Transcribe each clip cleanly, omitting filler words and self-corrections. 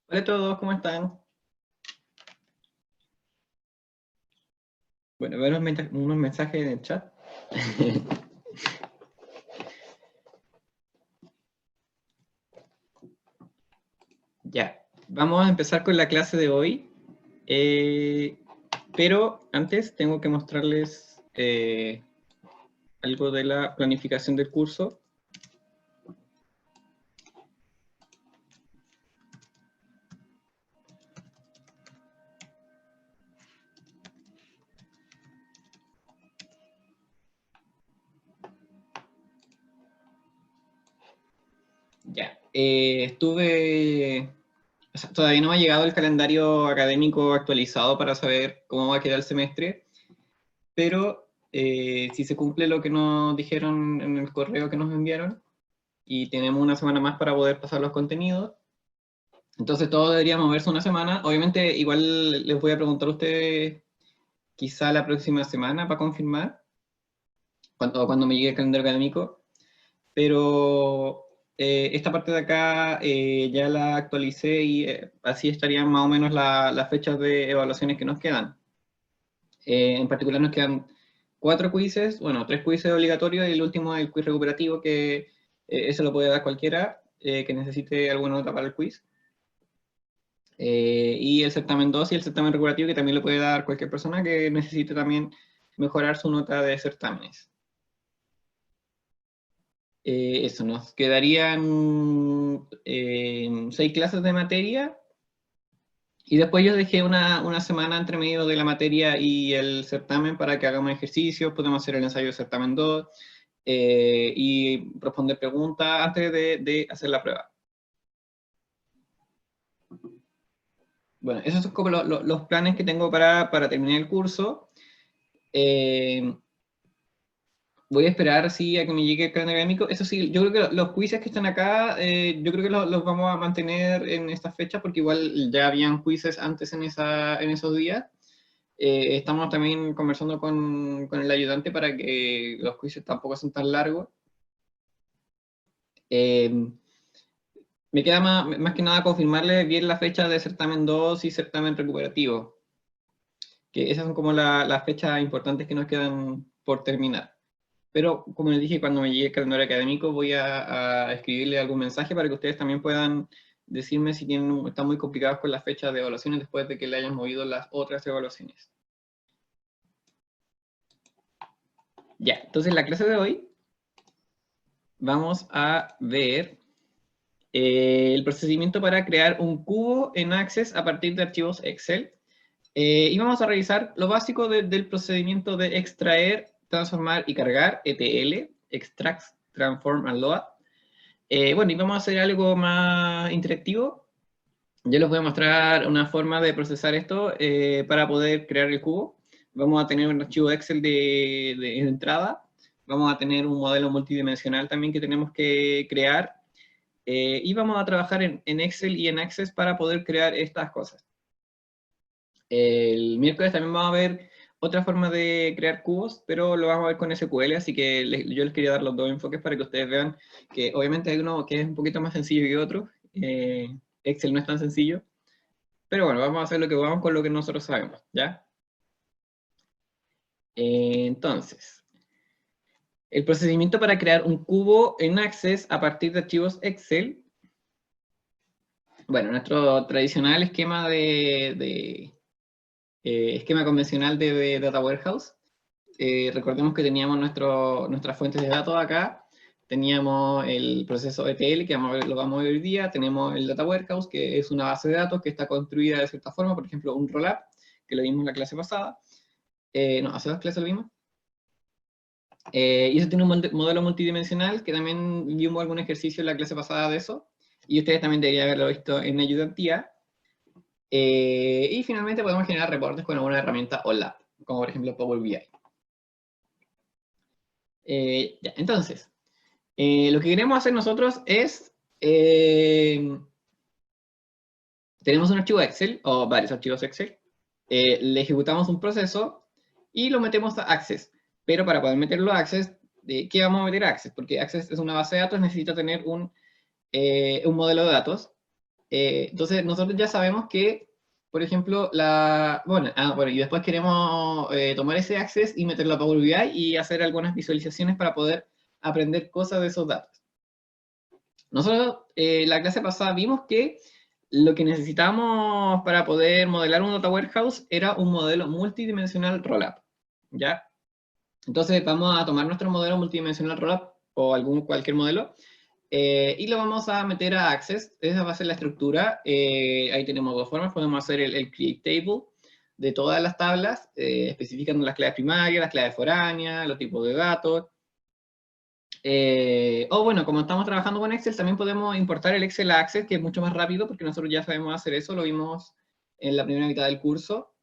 Hola a todos, ¿cómo están? Bueno, veo unos mensajes en el chat. Ya, vamos a empezar con la clase de hoy. Pero antes tengo que mostrarles algo de la planificación del curso. Ya, o sea, todavía no me ha llegado el calendario académico actualizado para saber cómo va a quedar el semestre, pero si se cumple lo que nos dijeron en el correo que nos enviaron, y tenemos una semana más para poder pasar los contenidos. Entonces todo debería moverse una semana. Obviamente igual les voy a preguntar a ustedes quizá la próxima semana para confirmar, cuando me llegue el calendario académico, pero esta parte de acá ya la actualicé y así estarían más o menos las fechas de evaluaciones que nos quedan. En particular nos quedan 4 quizzes, bueno, 3 quizzes obligatorios y el último es el quiz recuperativo que eso lo puede dar cualquiera que necesite alguna nota para el quiz. Y el certamen 2 y el certamen regulativo que también lo puede dar cualquier persona que necesite también mejorar su nota de certámenes. Eso, nos quedarían 6 clases de materia y después yo dejé una semana entre medio de la materia y el certamen para que hagamos ejercicios, podemos hacer el ensayo de certamen 2 y responder preguntas antes de hacer la prueba. Bueno, esos son como los planes que tengo para terminar el curso. Eh, Voy a esperar, sí, a que me llegue el calendario académico. Eso sí, yo creo que los quizzes que están acá, yo creo que los vamos a mantener en esta fecha, porque igual ya habían quizzes antes en esos días. Estamos también conversando con el ayudante para que los quizzes tampoco sean tan largos. Eh, Me queda más que nada confirmarle bien la fecha de certamen 2 y certamen recuperativo, que esas son como las fechas importantes que nos quedan por terminar. Pero, como les dije, cuando me llegue el calendario académico voy a escribirle algún mensaje para que ustedes también puedan decirme si están muy complicados con las fechas de evaluaciones después de que le hayan movido las otras evaluaciones. Ya, entonces en la clase de hoy vamos a ver el procedimiento para crear un cubo en Access a partir de archivos Excel. Y vamos a revisar lo básico del procedimiento de extraer, transformar y cargar, ETL, Extract, Transform and Load. Bueno, y vamos a hacer algo más interactivo. Yo les voy a mostrar una forma de procesar esto para poder crear el cubo. Vamos a tener un archivo Excel de entrada. Vamos a tener un modelo multidimensional también que tenemos que crear. Y vamos a trabajar en Excel y en Access para poder crear estas cosas. El miércoles también vamos a ver otra forma de crear cubos, pero lo vamos a ver con SQL, así que yo les quería dar los dos enfoques para que ustedes vean que obviamente hay uno que es un poquito más sencillo que otro. Excel no es tan sencillo, pero bueno, vamos a hacer lo que vamos con lo que nosotros sabemos, ¿ya? Entonces, el procedimiento para crear un cubo en Access a partir de archivos Excel. Bueno, nuestro tradicional esquema esquema convencional de Data Warehouse. Recordemos que teníamos nuestras fuentes de datos acá, teníamos el proceso ETL, que lo vamos a ver hoy día, tenemos el Data Warehouse, que es una base de datos que está construida de cierta forma, por ejemplo, un rollup, que lo vimos en la clase pasada, no, hace 2 clases lo vimos, y eso tiene un modelo multidimensional, que también vimos algún ejercicio en la clase pasada de eso, y ustedes también deberían haberlo visto en ayudantía. Y finalmente podemos generar reportes con alguna herramienta OLAP, como por ejemplo Power BI. Ya, entonces, lo que queremos hacer nosotros es, tenemos un archivo Excel, o varios archivos Excel, le ejecutamos un proceso y lo metemos a Access. Pero para poder meterlo a Access, ¿qué vamos a meter a Access? Porque Access es una base de datos, necesita tener un modelo de datos. Entonces, nosotros ya sabemos que, por ejemplo, bueno, y después queremos tomar ese access y meterlo a Power BI y hacer algunas visualizaciones para poder aprender cosas de esos datos. Nosotros, la clase pasada vimos que lo que necesitábamos para poder modelar un data warehouse era un modelo multidimensional rollup, ¿ya? Entonces vamos a tomar nuestro modelo multidimensional rollup o cualquier modelo y lo vamos a meter a Access. Esa va a ser la estructura. Ahí tenemos dos formas. Podemos hacer el create table de todas las tablas, especificando las claves primarias, las claves foráneas, los tipos de datos. O bueno, como estamos trabajando con Excel, también podemos importar el Excel a Access, que es mucho más rápido, porque nosotros ya sabemos hacer eso, lo vimos en la primera mitad del curso.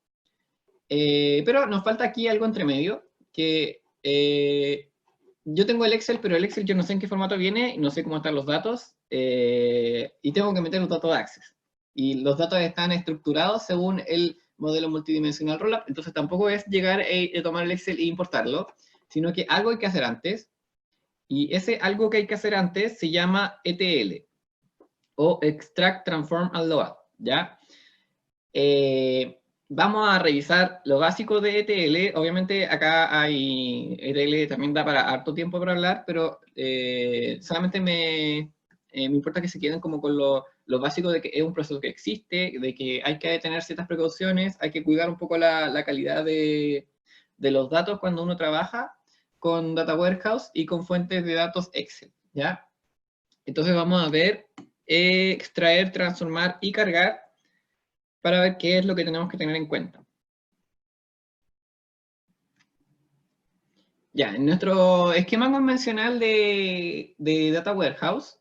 Pero nos falta aquí algo entre medio, que yo tengo el Excel, pero el Excel yo no sé en qué formato viene, no sé cómo están los datos, y tengo que meter los datos de Access. Y los datos están estructurados según el modelo multidimensional rollup, entonces tampoco es llegar a tomar el Excel e importarlo, sino que algo hay que hacer antes, y ese algo que hay que hacer antes se llama ETL, o Extract, Transform and Load, ¿ya? Vamos a revisar lo básico de ETL. Obviamente acá hay, ETL también da para harto tiempo para hablar, pero solamente me importa que se queden como con lo básico de que es un proceso que existe, de que hay que tener ciertas precauciones, hay que cuidar un poco la calidad de los datos cuando uno trabaja con Data Warehouse y con fuentes de datos Excel, ¿ya? Entonces vamos a ver extraer, transformar y cargar para ver qué es lo que tenemos que tener en cuenta. Ya, en nuestro esquema convencional de Data Warehouse,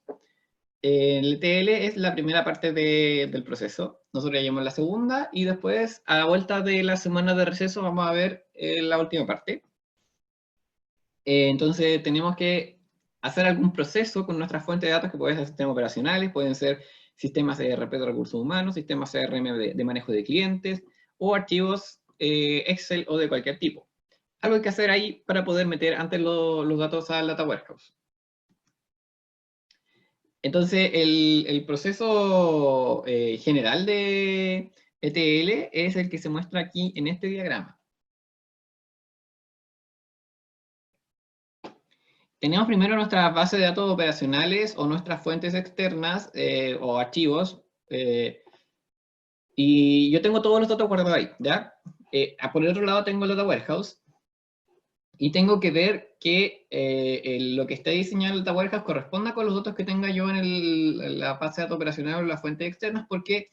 el ETL es la primera parte del proceso. Nosotros ya llevamos la segunda y después, a la vuelta de la semana de receso, vamos a ver la última parte. Entonces, tenemos que hacer algún proceso con nuestras fuentes de datos que pueden ser sistemas operacionales, pueden ser sistemas ERP de recursos humanos, sistemas CRM de manejo de clientes o archivos Excel o de cualquier tipo. Algo hay que hacer ahí para poder meter antes los datos al Data Warehouse. Entonces, el proceso general de ETL es el que se muestra aquí en este diagrama. Tenemos primero nuestras bases de datos operacionales o nuestras fuentes externas o archivos. Y yo tengo todos los datos guardados ahí, ¿ya? Por el otro lado tengo el Data Warehouse. Y tengo que ver que lo que está diseñado en el Data Warehouse corresponda con los datos que tenga yo en la base de datos operacional o las fuentes externas, porque,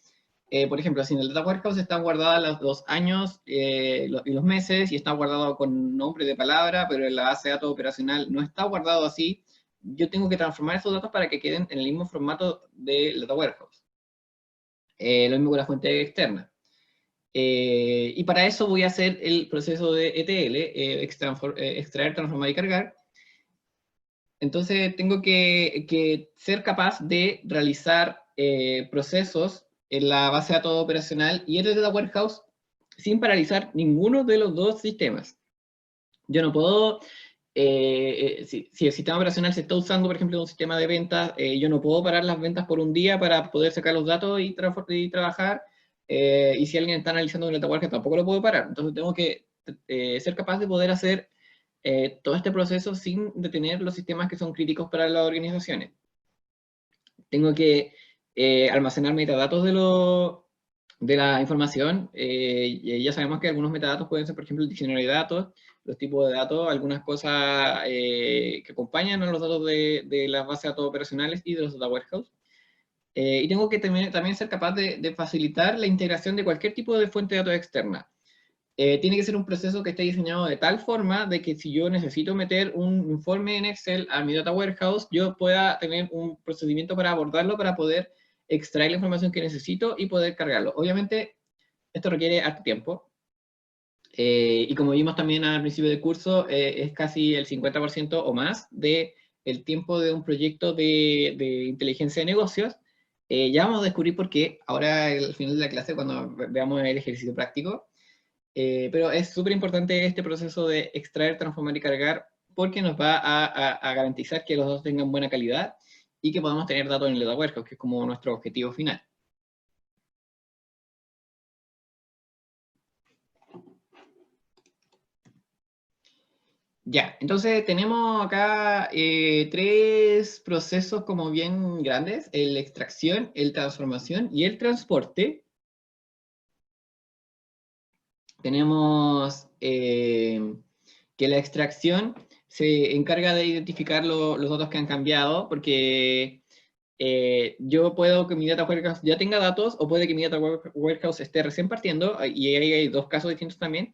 por ejemplo, si en el Data Warehouse están guardados los años y los meses, y está guardado con nombre de palabra, pero en la base de datos operacional no está guardado así, yo tengo que transformar esos datos para que queden en el mismo formato del Data Warehouse. Lo mismo con la fuente externa. Y para eso voy a hacer el proceso de ETL, extraer, transformar y cargar. Entonces tengo que ser capaz de realizar procesos en la base de datos operacional y en el Data Warehouse sin paralizar ninguno de los dos sistemas. Yo no puedo, si el sistema operacional se está usando, por ejemplo, un sistema de ventas, yo no puedo parar las ventas por un día para poder sacar los datos y trabajar. Y si alguien está analizando un Data Warehouse, tampoco lo puedo parar. Entonces tengo que ser capaz de poder hacer todo este proceso sin detener los sistemas que son críticos para las organizaciones. Tengo que almacenar metadatos de la información. Ya sabemos que algunos metadatos pueden ser, por ejemplo, el diccionario de datos, los tipos de datos, algunas cosas que acompañan a los datos de las bases de datos operacionales y de los data warehouse. Y tengo que también ser capaz de facilitar la integración de cualquier tipo de fuente de datos externa. Tiene que ser un proceso que esté diseñado de tal forma de que si yo necesito meter un informe en Excel a mi Data Warehouse, yo pueda tener un procedimiento para abordarlo, para poder extraer la información que necesito y poder cargarlo. Obviamente, esto requiere harto tiempo. Y como vimos también al principio del curso, es casi el 50% o más del tiempo de un proyecto de inteligencia de negocios. Ya vamos a descubrir por qué ahora al final de la clase, cuando veamos el ejercicio práctico. Pero es súper importante este proceso de extraer, transformar y cargar, porque nos va a garantizar que los datos tengan buena calidad y que podamos tener datos en el Data Warehouse, que es como nuestro objetivo final. Ya, entonces tenemos acá tres procesos como bien grandes, la extracción, el transformación y el transporte. Tenemos que la extracción se encarga de identificar los datos que han cambiado, porque yo puedo que mi data warehouse ya tenga datos, o puede que mi data warehouse esté recién partiendo, y ahí hay dos casos distintos también.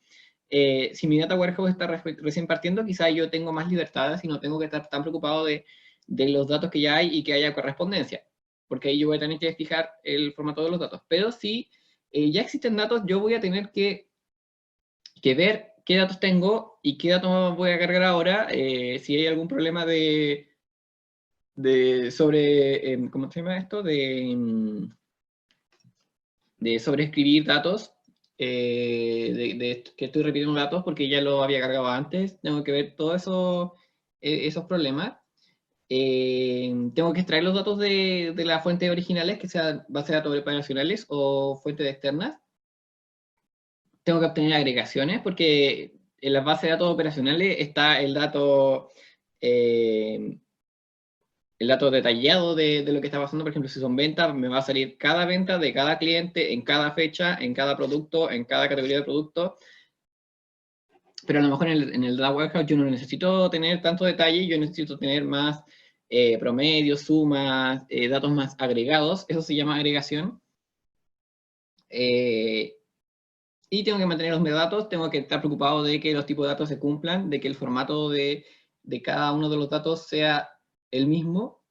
Si mi data warehouse está recién partiendo, quizá yo tengo más libertades y no tengo que estar tan preocupado de los datos que ya hay y que haya correspondencia, porque ahí yo voy a tener que fijar el formato de los datos. Pero si ya existen datos, yo voy a tener que ver qué datos tengo y qué datos voy a cargar ahora, si hay algún problema sobre, ¿cómo se llama esto? De sobreescribir datos, que estoy repitiendo datos porque ya lo había cargado antes. Tengo que ver todos esos problemas. Tengo que extraer los datos de las fuentes originales, que sean bases de datos operacionales o fuentes externas. Tengo que obtener agregaciones, porque en las bases de datos operacionales está eh, el dato detallado de lo que está pasando. Por ejemplo, si son ventas, me va a salir cada venta de cada cliente, en cada fecha, en cada producto, en cada categoría de producto. Pero a lo mejor en el Data Warehouse yo no necesito tener tanto detalle, yo necesito tener más promedios, sumas, datos más agregados. Eso se llama agregación. Y tengo que mantener los metadatos, tengo que estar preocupado de que los tipos de datos se cumplan, de que el formato de cada uno de los datos sea el mismo,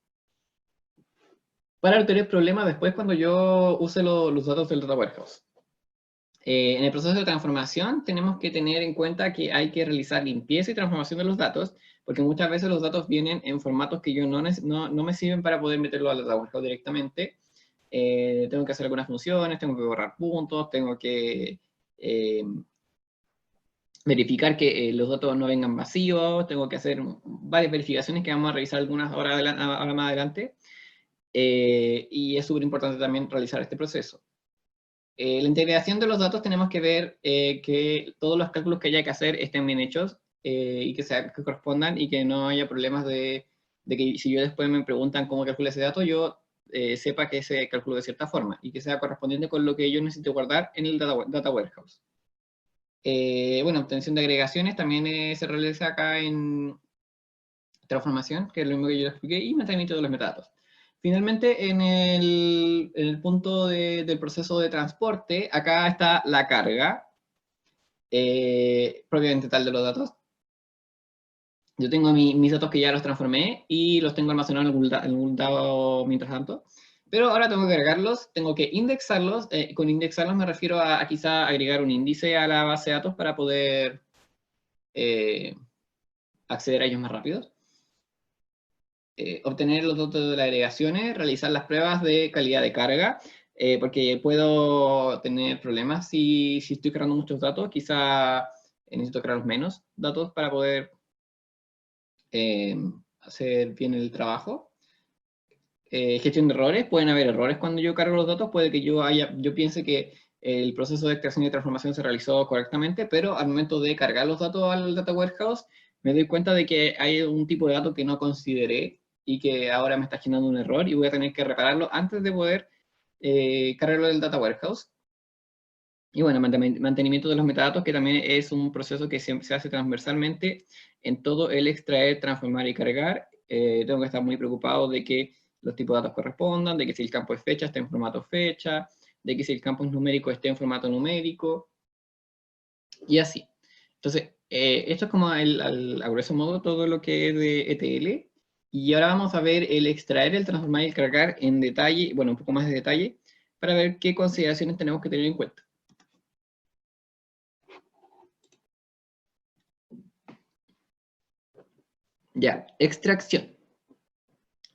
para no tener problemas después cuando yo use los datos del Data Warehouse. En el proceso de transformación tenemos que tener en cuenta que hay que realizar limpieza y transformación de los datos, porque muchas veces los datos vienen en formatos que yo no me sirven para poder meterlo al Data Warehouse directamente. Tengo que hacer algunas funciones, tengo que borrar puntos, tengo que verificar que los datos no vengan vacíos, tengo que hacer varias verificaciones que vamos a revisar algunas ahora más adelante, y es súper importante también realizar este proceso. La integración de los datos tenemos que ver que todos los cálculos que haya que hacer estén bien hechos, y que correspondan, y que no haya problemas de que si yo después me preguntan cómo calculo ese dato, yo sepa que se calculó de cierta forma y que sea correspondiente con lo que yo necesito guardar en el data warehouse. Bueno, obtención de agregaciones también se realiza acá en transformación, que es lo mismo que yo expliqué, y mantenimiento de los metadatos. Finalmente, en el punto del proceso de transporte, acá está la carga, propiamente tal de los datos. Yo tengo mis datos que ya los transformé y los tengo almacenados en algún lado mientras tanto. Pero ahora tengo que agregarlos, tengo que indexarlos. Con indexarlos me refiero a quizá agregar un índice a la base de datos para poder acceder a ellos más rápido. Obtener los datos de las agregaciones, realizar las pruebas de calidad de carga, porque puedo tener problemas si estoy cargando muchos datos. Quizá necesito crear menos datos para poder hacer bien el trabajo. Gestión de errores, pueden haber errores cuando yo cargo los datos, puede que yo piense que el proceso de extracción y transformación se realizó correctamente, pero al momento de cargar los datos al Data Warehouse, me doy cuenta de que hay un tipo de dato que no consideré y que ahora me está generando un error, y voy a tener que repararlo antes de poder cargarlo del Data Warehouse. Y bueno, mantenimiento de los metadatos, que también es un proceso que se hace transversalmente en todo el extraer, transformar y cargar. Tengo que estar muy preocupado de que los tipos de datos correspondan, de que si el campo es fecha esté en formato fecha, de que si el campo es numérico esté en formato numérico, y así. Entonces, esto es como a grosso modo todo lo que es de ETL. Y ahora vamos a ver el extraer, el transformar y el cargar en detalle, bueno, un poco más de detalle, para ver qué consideraciones tenemos que tener en cuenta. Ya, extracción.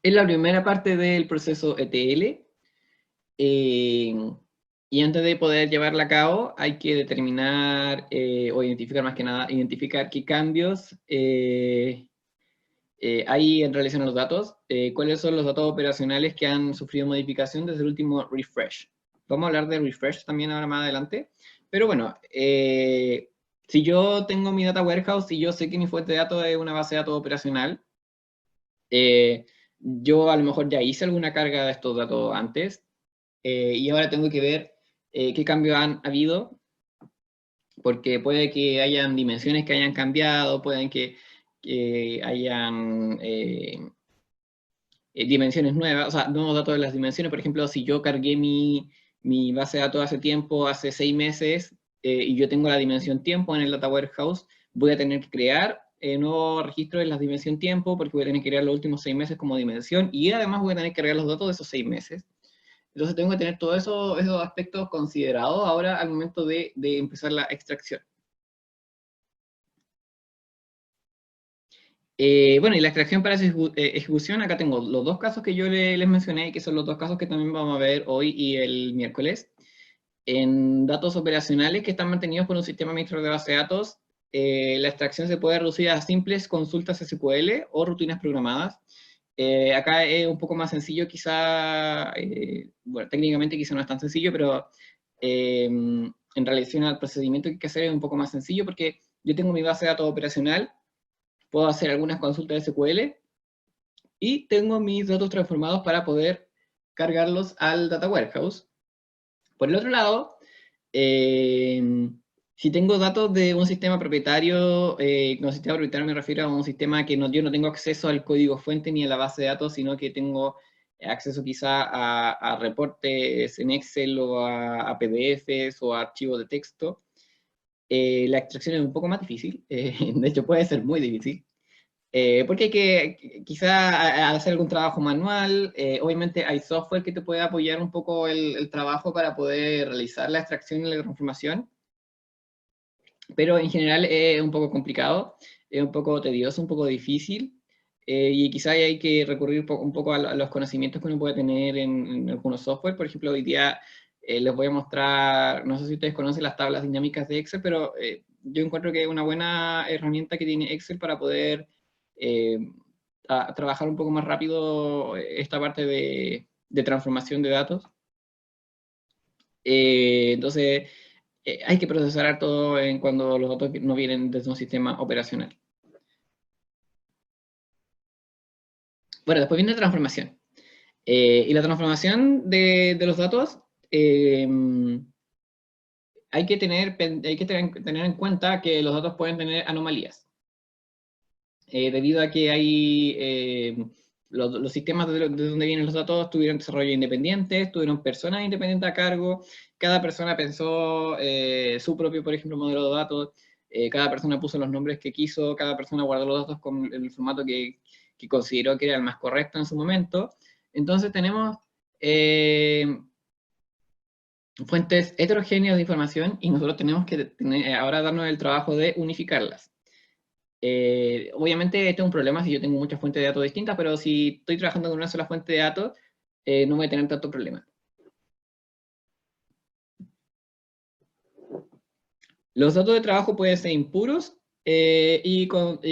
Es la primera parte del proceso ETL. Y antes de poder llevarla a cabo, hay que determinar o identificar, más que nada, identificar qué cambios hay en relación a los datos, cuáles son los datos operacionales que han sufrido modificación desde el último refresh. Vamos a hablar de refresh también ahora más adelante. Pero bueno, Si yo tengo mi data warehouse y yo sé que mi fuente de datos es una base de datos operacional, yo a lo mejor ya hice alguna carga de estos datos antes, y ahora tengo que ver qué cambios han habido, porque puede que hayan dimensiones que hayan cambiado, pueden que hayan dimensiones nuevas, o sea, nuevos datos de las dimensiones. Por ejemplo, si yo cargué mi base de datos hace tiempo, hace 6 meses, y yo tengo la dimensión tiempo en el Data Warehouse, voy a tener que crear nuevo registro de la dimensión tiempo, porque voy a tener que crear los últimos 6 meses como dimensión, y además voy a tener que cargar los datos de esos 6 meses. Entonces tengo que tener todos esos aspectos considerados ahora al momento de empezar la extracción. Bueno, y la extracción para ejecución, acá tengo los dos casos que yo les mencioné, que son los dos casos que también vamos a ver hoy y el miércoles. En datos operacionales que están mantenidos por un sistema administrador de base de datos, la extracción se puede reducir a simples consultas SQL o rutinas programadas. Acá es un poco más sencillo, quizá, bueno, técnicamente quizá no es tan sencillo, pero en relación al procedimiento que hay que hacer es un poco más sencillo porque yo tengo mi base de datos operacional, puedo hacer algunas consultas SQL y tengo mis datos transformados para poder cargarlos al Data Warehouse. Por el otro lado, si tengo datos de un sistema propietario, con sistema propietario me refiero a un sistema que yo no tengo acceso al código fuente ni a la base de datos, sino que tengo acceso quizá a reportes en Excel o a PDFs o a archivos de texto. La extracción es un poco más difícil, de hecho puede ser muy difícil. Porque hay que quizá hacer algún trabajo manual. Obviamente hay software que te puede apoyar un poco el trabajo para poder realizar la extracción y la transformación, pero en general es un poco complicado, es un poco tedioso, un poco difícil, y quizá hay que recurrir un poco a los conocimientos que uno puede tener en algunos software. Por ejemplo, hoy día les voy a mostrar, no sé si ustedes conocen las tablas dinámicas de Excel, pero yo encuentro que es una buena herramienta que tiene Excel para poder eh, trabajar un poco más rápido esta parte de transformación de datos. Entonces, hay que procesar todo cuando los datos no vienen desde un sistema operacional. Bueno, después viene la transformación. Y la transformación de los datos, eh, hay que tener en cuenta que los datos pueden tener anomalías. Debido a que los sistemas de donde vienen los datos tuvieron desarrollo independientes, tuvieron personas independientes a cargo, cada persona pensó su propio, por ejemplo, modelo de datos, cada persona puso los nombres que quiso, cada persona guardó los datos con el formato que consideró que era el más correcto en su momento. Entonces tenemos eh, fuentes heterogéneas de información y nosotros tenemos que ahora darnos el trabajo de unificarlas. Obviamente este es un problema si yo tengo muchas fuentes de datos distintas, pero si estoy trabajando con una sola fuente de datos, no voy a tener tanto problema. Los datos de trabajo pueden ser impuros y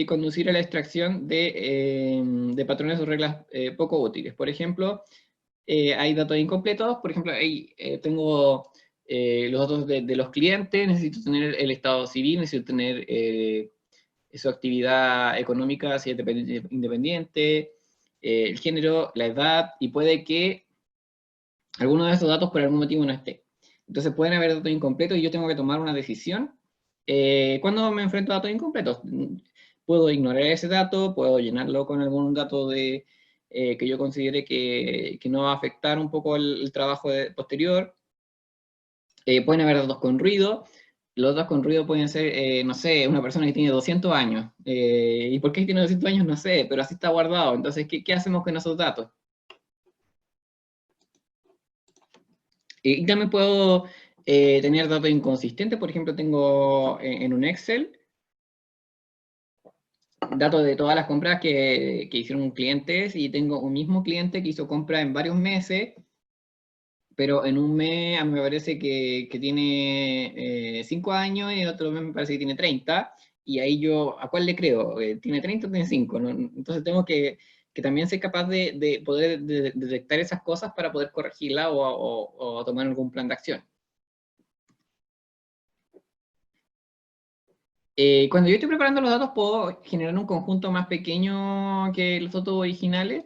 conducir a la extracción de patrones o reglas poco útiles. Por ejemplo, hay datos incompletos. Por ejemplo, tengo los datos de los clientes, necesito tener el estado civil, necesito tener su actividad económica, si es independiente, el género, la edad, y puede que alguno de esos datos por algún motivo no esté. Entonces pueden haber datos incompletos y yo tengo que tomar una decisión. Cuando me enfrento a datos incompletos, puedo ignorar ese dato, puedo llenarlo con algún dato que yo considere que no va a afectar un poco el trabajo posterior. Pueden haber datos con ruido. Los datos con ruido pueden ser, no sé, una persona que tiene 200 años. ¿Y por qué tiene 200 años? No sé, pero así está guardado. Entonces, ¿qué hacemos con esos datos? Y también puedo tener datos inconsistentes. Por ejemplo, tengo en un Excel datos de todas las compras que hicieron clientes y tengo un mismo cliente que hizo compra en varios meses, pero en un mes a mí me parece que tiene 5 años y en otro mes me parece que tiene 30, y ahí yo, ¿a cuál le creo? ¿Tiene 30 o tiene 5? ¿No? Entonces tengo que también ser capaz de poder detectar esas cosas para poder corregirla o tomar algún plan de acción. Cuando yo estoy preparando los datos, puedo generar un conjunto más pequeño que los datos originales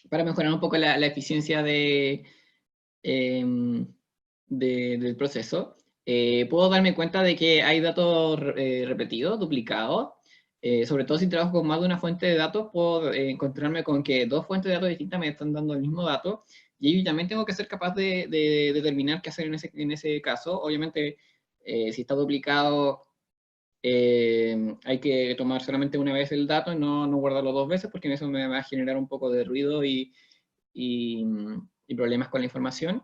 para mejorar un poco la eficiencia del proceso. Puedo darme cuenta de que hay datos repetidos, duplicados. Sobre todo si trabajo con más de una fuente de datos, puedo encontrarme con que dos fuentes de datos distintas me están dando el mismo dato. Y ahí también tengo que ser capaz de determinar qué hacer en ese caso. Obviamente, si está duplicado, hay que tomar solamente una vez el dato y no guardarlo dos veces, porque en eso me va a generar un poco de ruido y, y problemas con la información.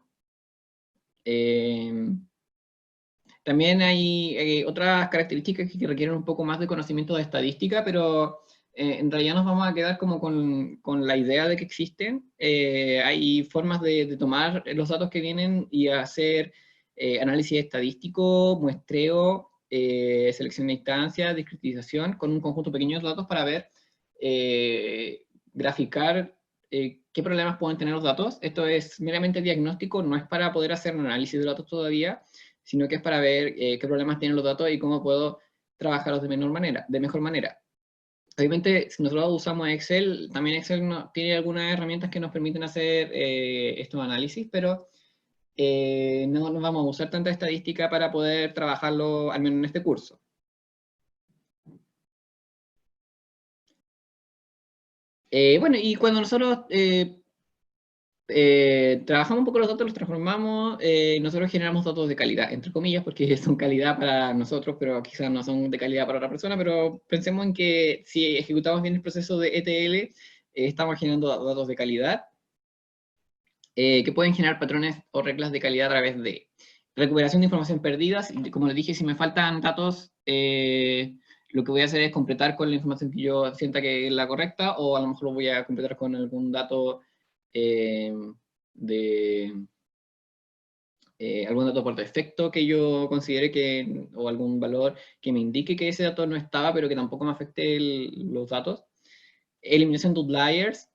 También hay otras características que requieren un poco más de conocimiento de estadística, pero en realidad nos vamos a quedar como con la idea de que existen. Hay formas de tomar los datos que vienen y hacer análisis estadístico, muestreo, selección de instancias, discretización, con un conjunto pequeño de datos para ver, graficar qué problemas pueden tener los datos. Esto es meramente diagnóstico, no es para poder hacer un análisis de datos todavía, sino que es para ver qué problemas tienen los datos y cómo puedo trabajarlos de mejor manera. Obviamente, si nosotros usamos Excel, también Excel tiene algunas herramientas que nos permiten hacer estos análisis, pero no vamos a usar tanta estadística para poder trabajarlo, al menos en este curso. Bueno, y cuando nosotros trabajamos un poco los datos, los transformamos, nosotros generamos datos de calidad, entre comillas, porque son calidad para nosotros, pero quizás no son de calidad para otra persona, pero pensemos en que si ejecutamos bien el proceso de ETL, estamos generando datos de calidad, que pueden generar patrones o reglas de calidad a través de recuperación de información perdida. Como les dije, si me faltan datos, lo que voy a hacer es completar con la información que yo sienta que es la correcta, o a lo mejor lo voy a completar con algún dato eh, de algún dato por defecto que yo considere que, o algún valor que me indique que ese dato no estaba, pero que tampoco me afecte los datos. Eliminación de outliers.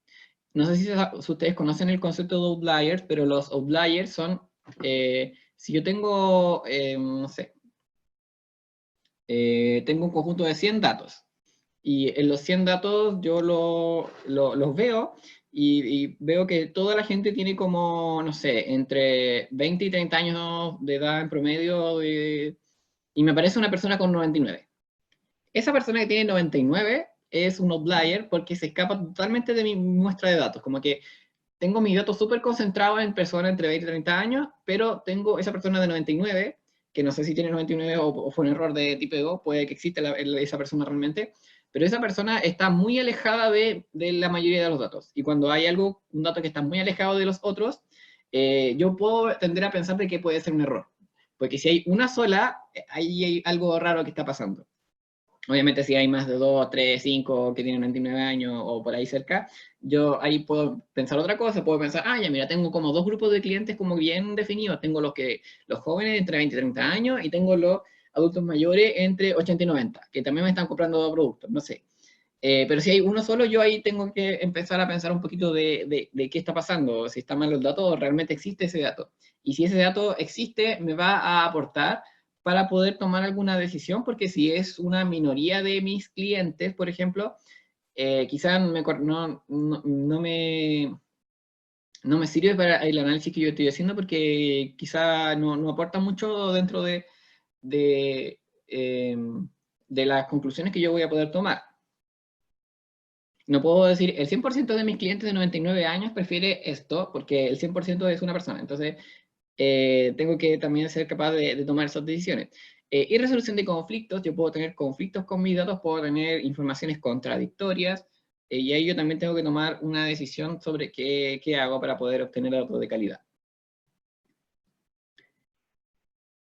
No sé si ustedes conocen el concepto de outliers, pero los outliers son, si yo tengo, no sé, tengo un conjunto de 100 datos, y en los 100 datos yo los veo y veo que toda la gente tiene como, no sé, entre 20 y 30 años de edad en promedio, y me parece una persona con 99. Esa persona que tiene 99 es un outlier porque se escapa totalmente de mi muestra de datos, como que tengo mis datos súper concentrados en personas entre 20 y 30 años, pero tengo esa persona de 99, que no sé si tiene 99 o fue un error de tipeo, puede que exista esa persona realmente, pero esa persona está muy alejada de la mayoría de los datos. Y cuando hay un dato que está muy alejado de los otros, yo puedo tender a pensar de que puede ser un error. Porque si hay una sola, ahí hay algo raro que está pasando. Obviamente si hay más de 2, 3, 5 que tienen 29 años o por ahí cerca, yo ahí puedo pensar otra cosa, puedo pensar, ah, ya mira, tengo como dos grupos de clientes como bien definidos, tengo los jóvenes entre 20 y 30 años y tengo los adultos mayores entre 80 y 90, que también me están comprando productos, no sé. Pero si hay uno solo, yo ahí tengo que empezar a pensar un poquito de qué está pasando, si están mal los datos o realmente existe ese dato. Y si ese dato existe, me va a aportar para poder tomar alguna decisión, porque si es una minoría de mis clientes, por ejemplo, quizás no me sirve para el análisis que yo estoy haciendo, porque quizá no aporta mucho dentro de, eh, de las conclusiones que yo voy a poder tomar. No puedo decir, el 100% de mis clientes de 99 años prefiere esto, porque el 100% es una persona. Entonces, tengo que también ser capaz de tomar esas decisiones. Y resolución de conflictos, yo puedo tener conflictos con mis datos, puedo tener informaciones contradictorias, y ahí yo también tengo que tomar una decisión sobre qué hago para poder obtener datos de calidad.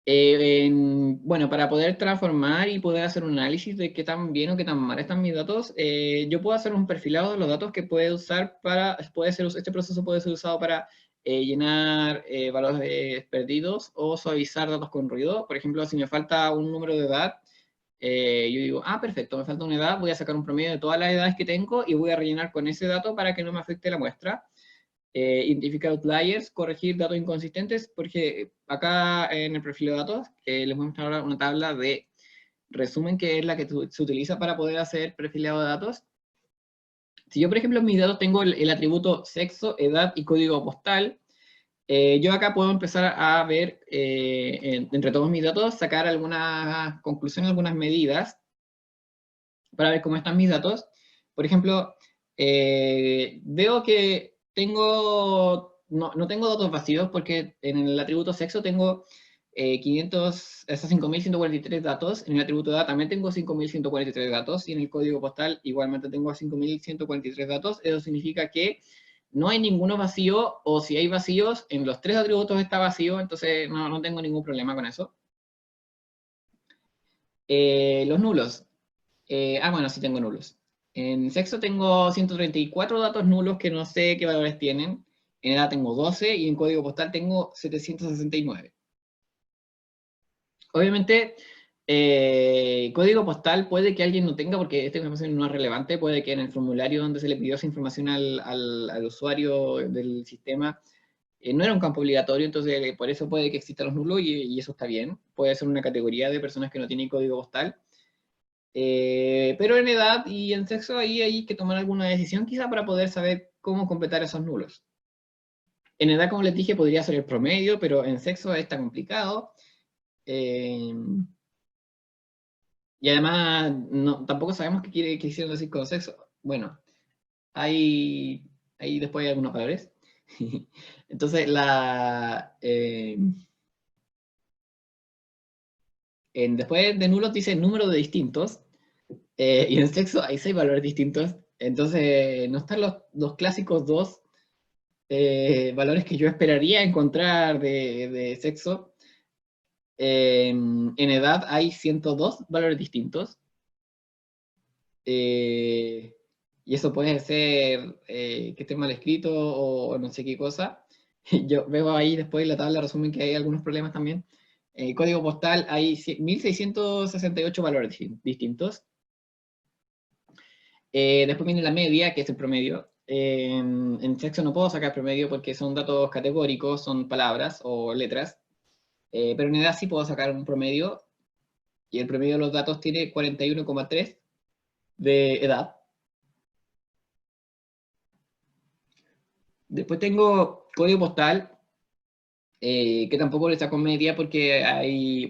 Bueno, para poder transformar y poder hacer un análisis de qué tan bien o qué tan mal están mis datos, yo puedo hacer un perfilado de los datos que puede usar este proceso puede ser usado para llenar valores perdidos o suavizar datos con ruido. Por ejemplo, si me falta un número de edad, yo digo, ah, perfecto, me falta una edad, voy a sacar un promedio de todas las edades que tengo y voy a rellenar con ese dato para que no me afecte la muestra. identificar outliers, corregir datos inconsistentes, porque acá en el perfil de datos les voy a mostrar ahora una tabla de resumen que es la que se utiliza para poder hacer perfilado de datos. Si yo, por ejemplo, en mis datos tengo el atributo sexo, edad y código postal, yo acá puedo empezar a ver, entre todos mis datos, sacar algunas conclusiones, algunas medidas, para ver cómo están mis datos. Por ejemplo, veo que no tengo datos vacíos, porque en el atributo sexo tengo 5.143 datos, en el atributo edad también tengo 5.143 datos, y en el código postal igualmente tengo 5.143 datos. Eso significa que no hay ninguno vacío, o si hay vacíos, en los 3 atributos está vacío, entonces no tengo ningún problema con eso. Los nulos. Bueno, sí tengo nulos. En sexo tengo 134 datos nulos que no sé qué valores tienen. En edad tengo 12 y en código postal tengo 769. Obviamente, código postal puede que alguien no tenga porque esta información no es relevante. Puede que en el formulario donde se le pidió esa información al usuario del sistema no era un campo obligatorio, entonces por eso puede que existan los nulos y eso está bien. Puede ser una categoría de personas que no tienen código postal. Pero en edad y en sexo ahí hay que tomar alguna decisión quizá para poder saber cómo completar esos nulos. En edad, como les dije, podría ser el promedio, pero en sexo está complicado. Y además, tampoco sabemos qué quisieron decir con sexo. Bueno, hay después hay algunos valores. Entonces, después de nulos dice número de distintos. Y en sexo hay 6 valores distintos. Entonces, no están los clásicos 2 valores que yo esperaría encontrar de sexo. En edad hay 102 valores distintos. Y eso puede ser que esté mal escrito o no sé qué cosa. Yo veo ahí después en la tabla resumen que hay algunos problemas también. Código postal hay 1.668 valores distintos. Después viene la media, que es el promedio. En sexo no puedo sacar promedio porque son datos categóricos, son palabras o letras. Pero en edad sí puedo sacar un promedio. Y el promedio de los datos tiene 41,3 de edad. Después tengo código postal, que tampoco le saco media porque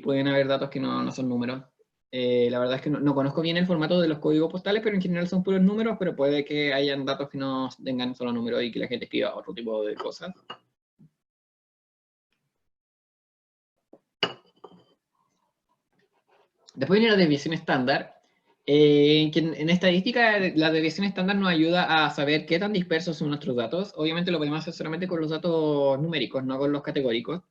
pueden haber datos que no son números. La verdad es que no conozco bien el formato de los códigos postales, pero en general son puros números, pero puede que hayan datos que no tengan solo números y que la gente escriba otro tipo de cosas. Después viene la desviación estándar, que en estadística la desviación estándar nos ayuda a saber qué tan dispersos son nuestros datos. Obviamente lo podemos hacer solamente con los datos numéricos, no con los categóricos.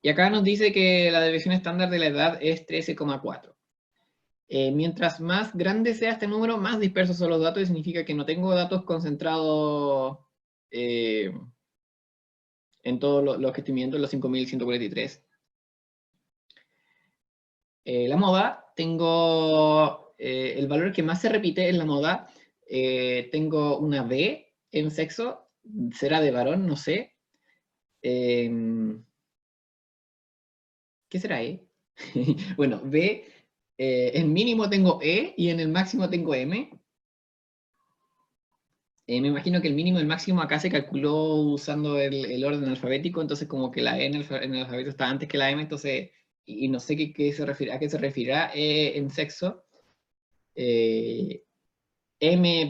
Y acá nos dice que la desviación estándar de la edad es 13,4. Mientras más grande sea este número, más dispersos son los datos, y significa que no tengo datos concentrados en todos los que estoy viendo, en los 5.143. La moda, tengo el valor que más se repite en la moda, tengo una B en sexo, será de varón, no sé. ¿Qué será E? Bueno, B, en mínimo tengo E y en el máximo tengo M. Me imagino que el mínimo y el máximo acá se calculó usando el orden alfabético, entonces como que la E en el alfabeto está antes que la M, entonces, y no sé a qué se referirá en sexo. M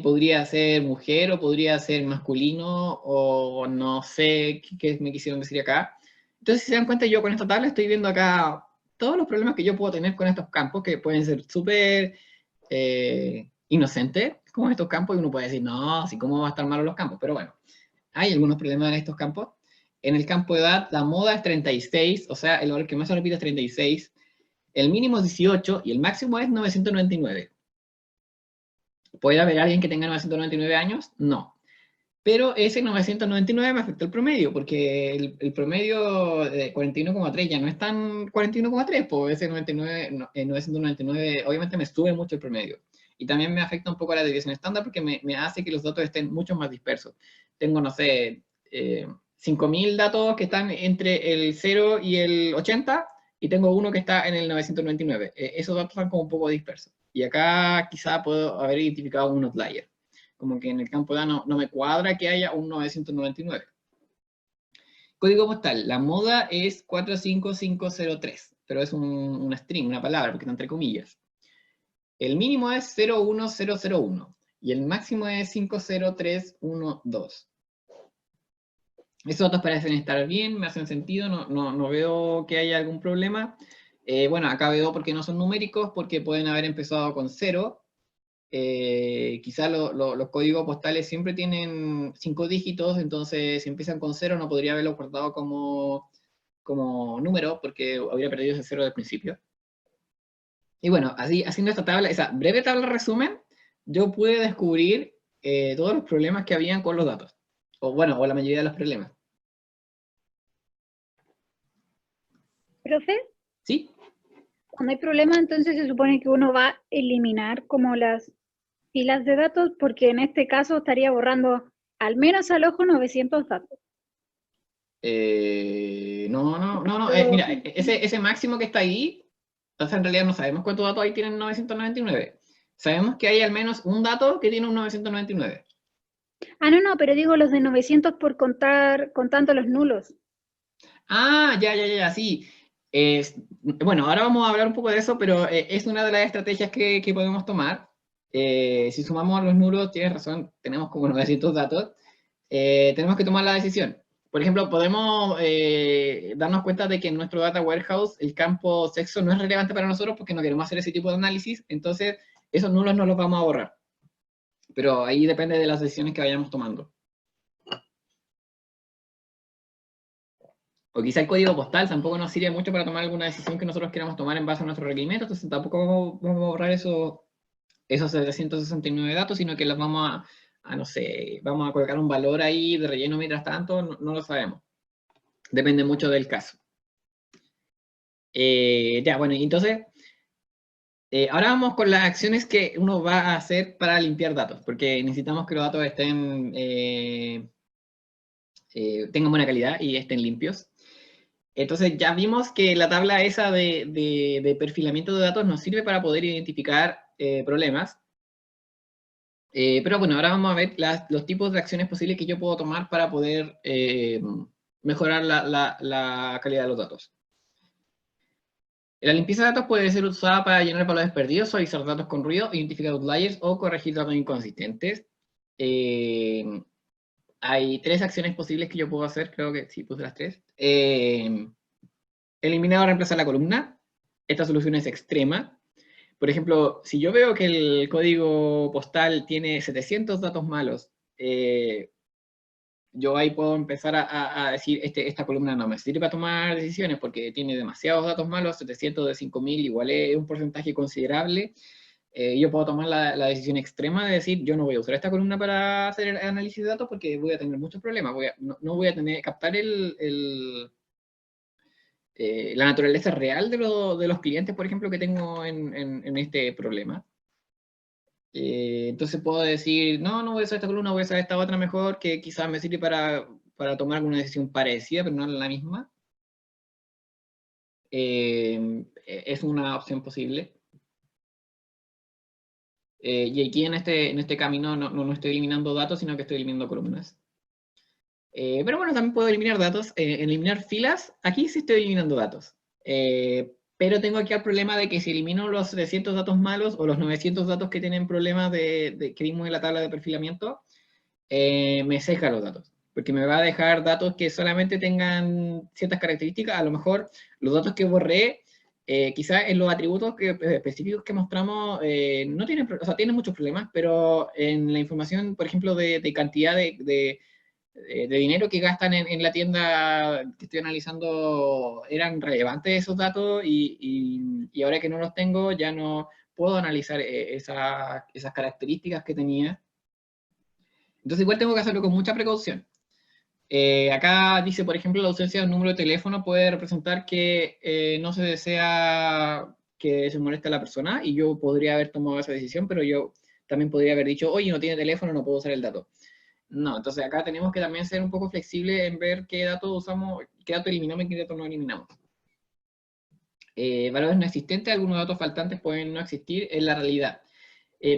podría ser mujer o podría ser masculino o no sé qué me quisieron decir acá. Entonces, si se dan cuenta, yo con esta tabla estoy viendo acá todos los problemas que yo puedo tener con estos campos, que pueden ser súper inocentes, como estos campos, y uno puede decir, no, así cómo va a estar malo los campos, pero bueno, hay algunos problemas en estos campos. En el campo de edad, la moda es 36, o sea, el valor que más se repite es 36, el mínimo es 18 y el máximo es 999. ¿Puede haber alguien que tenga 999 años? No. Pero ese 999 me afectó el promedio, porque el promedio de 41,3 ya no es tan 41,3, pues ese 999 obviamente me sube mucho el promedio. Y también me afecta un poco la desviación estándar porque me hace que los datos estén mucho más dispersos. tengo, no sé, 5.000 datos que están entre el 0 y el 80, y tengo uno que está en el 999. Esos datos están como un poco dispersos. Y acá quizá puedo haber identificado un outlier. Como que en el campo de datos no me cuadra que haya un 999. Código postal, la moda es 45503, pero es una string, una palabra, porque está entre comillas. El mínimo es 01001 y el máximo es 50312. Esos datos parecen estar bien, me hacen sentido, no veo que haya algún problema. Bueno, acá veo porque no son numéricos, porque pueden haber empezado con 0. Quizás los códigos postales siempre tienen 5 dígitos, entonces si empiezan con 0 no podría haberlo guardado como número, porque habría perdido ese 0 del principio. Y bueno, así, haciendo esta tabla, esa breve tabla resumen, yo pude descubrir todos los problemas que habían con los datos. O bueno, o la mayoría de los problemas. Profe, ¿Sí? cuando hay problema, entonces se supone que uno va a eliminar como las filas de datos, porque en este caso estaría borrando al menos al ojo 900 datos. No. Mira, ese máximo que está ahí, entonces en realidad no sabemos cuántos datos ahí tienen 999. Sabemos que hay al menos un dato que tiene un 999. Ah, no, pero digo los de 900 por contar, contando los nulos. Ah, ya, sí. Bueno, ahora vamos a hablar un poco de eso, pero es una de las estrategias que podemos tomar. Si sumamos a los nulos, tienes razón, tenemos como 900 datos. Tenemos que tomar la decisión. Por ejemplo, podemos darnos cuenta de que en nuestro data warehouse el campo sexo no es relevante para nosotros porque no queremos hacer ese tipo de análisis, entonces esos nulos no los vamos a borrar. Pero ahí depende de las decisiones que vayamos tomando. O quizá el código postal tampoco nos sirve mucho para tomar alguna decisión que nosotros queramos tomar en base a nuestro requerimiento, entonces tampoco vamos a borrar esos 769 datos, sino que los vamos no sé, vamos a colocar un valor ahí de relleno mientras tanto, no lo sabemos. Depende mucho del caso. Ya, bueno, y entonces, ahora vamos con las acciones que uno va a hacer para limpiar datos, porque necesitamos que los datos tengan buena calidad y estén limpios. Entonces ya vimos que la tabla esa de perfilamiento de datos nos sirve para poder identificar problemas. Pero bueno, ahora vamos a ver los tipos de acciones posibles que yo puedo tomar para poder mejorar la calidad de los datos. La limpieza de datos puede ser usada para llenar valores perdidos, suavizar datos con ruido, identificar outliers o corregir datos inconsistentes. Hay 3 acciones posibles que yo puedo hacer, creo que sí puse las 3. Eliminar o reemplazar la columna. Esta solución es extrema. Por ejemplo, si yo veo que el código postal tiene 700 datos malos, yo ahí puedo empezar a decir, esta columna no me sirve para tomar decisiones porque tiene demasiados datos malos, 700 de 5.000 igual es un porcentaje considerable. Yo puedo tomar la decisión extrema de decir, yo no voy a usar esta columna para hacer el análisis de datos porque voy a tener muchos problemas, no voy a captar la naturaleza real de los clientes, por ejemplo, que tengo en este problema. Entonces puedo decir, no voy a usar esta columna, voy a usar esta otra mejor, que quizás me sirve para tomar alguna decisión parecida, pero no la misma. Es una opción posible. Y aquí en este camino no estoy eliminando datos, sino que estoy eliminando columnas. Pero bueno, también puedo eliminar datos. Eliminar filas, aquí sí estoy eliminando datos. Pero tengo aquí el problema de que si elimino los 700 datos malos o los 900 datos que tienen problemas que vimos en la tabla de perfilamiento, me ceja los datos. Porque me va a dejar datos que solamente tengan ciertas características. A lo mejor los datos que borré, quizás en los atributos específicos que mostramos, no tienen, o sea, tienen muchos problemas, pero en la información, por ejemplo, de cantidad de dinero que gastan en la tienda que estoy analizando, eran relevantes esos datos y ahora que no los tengo ya no puedo analizar esas características que tenía. Entonces igual tengo que hacerlo con mucha precaución. Acá dice, por ejemplo, la ausencia de un número de teléfono puede representar que no se desea que se moleste a la persona y yo podría haber tomado esa decisión, pero yo también podría haber dicho, oye, no tiene teléfono, no puedo usar el dato. No, entonces acá tenemos que también ser un poco flexibles en ver qué datos usamos, qué datos eliminamos y qué datos no eliminamos. Valores no existentes, algunos datos faltantes pueden no existir en la realidad.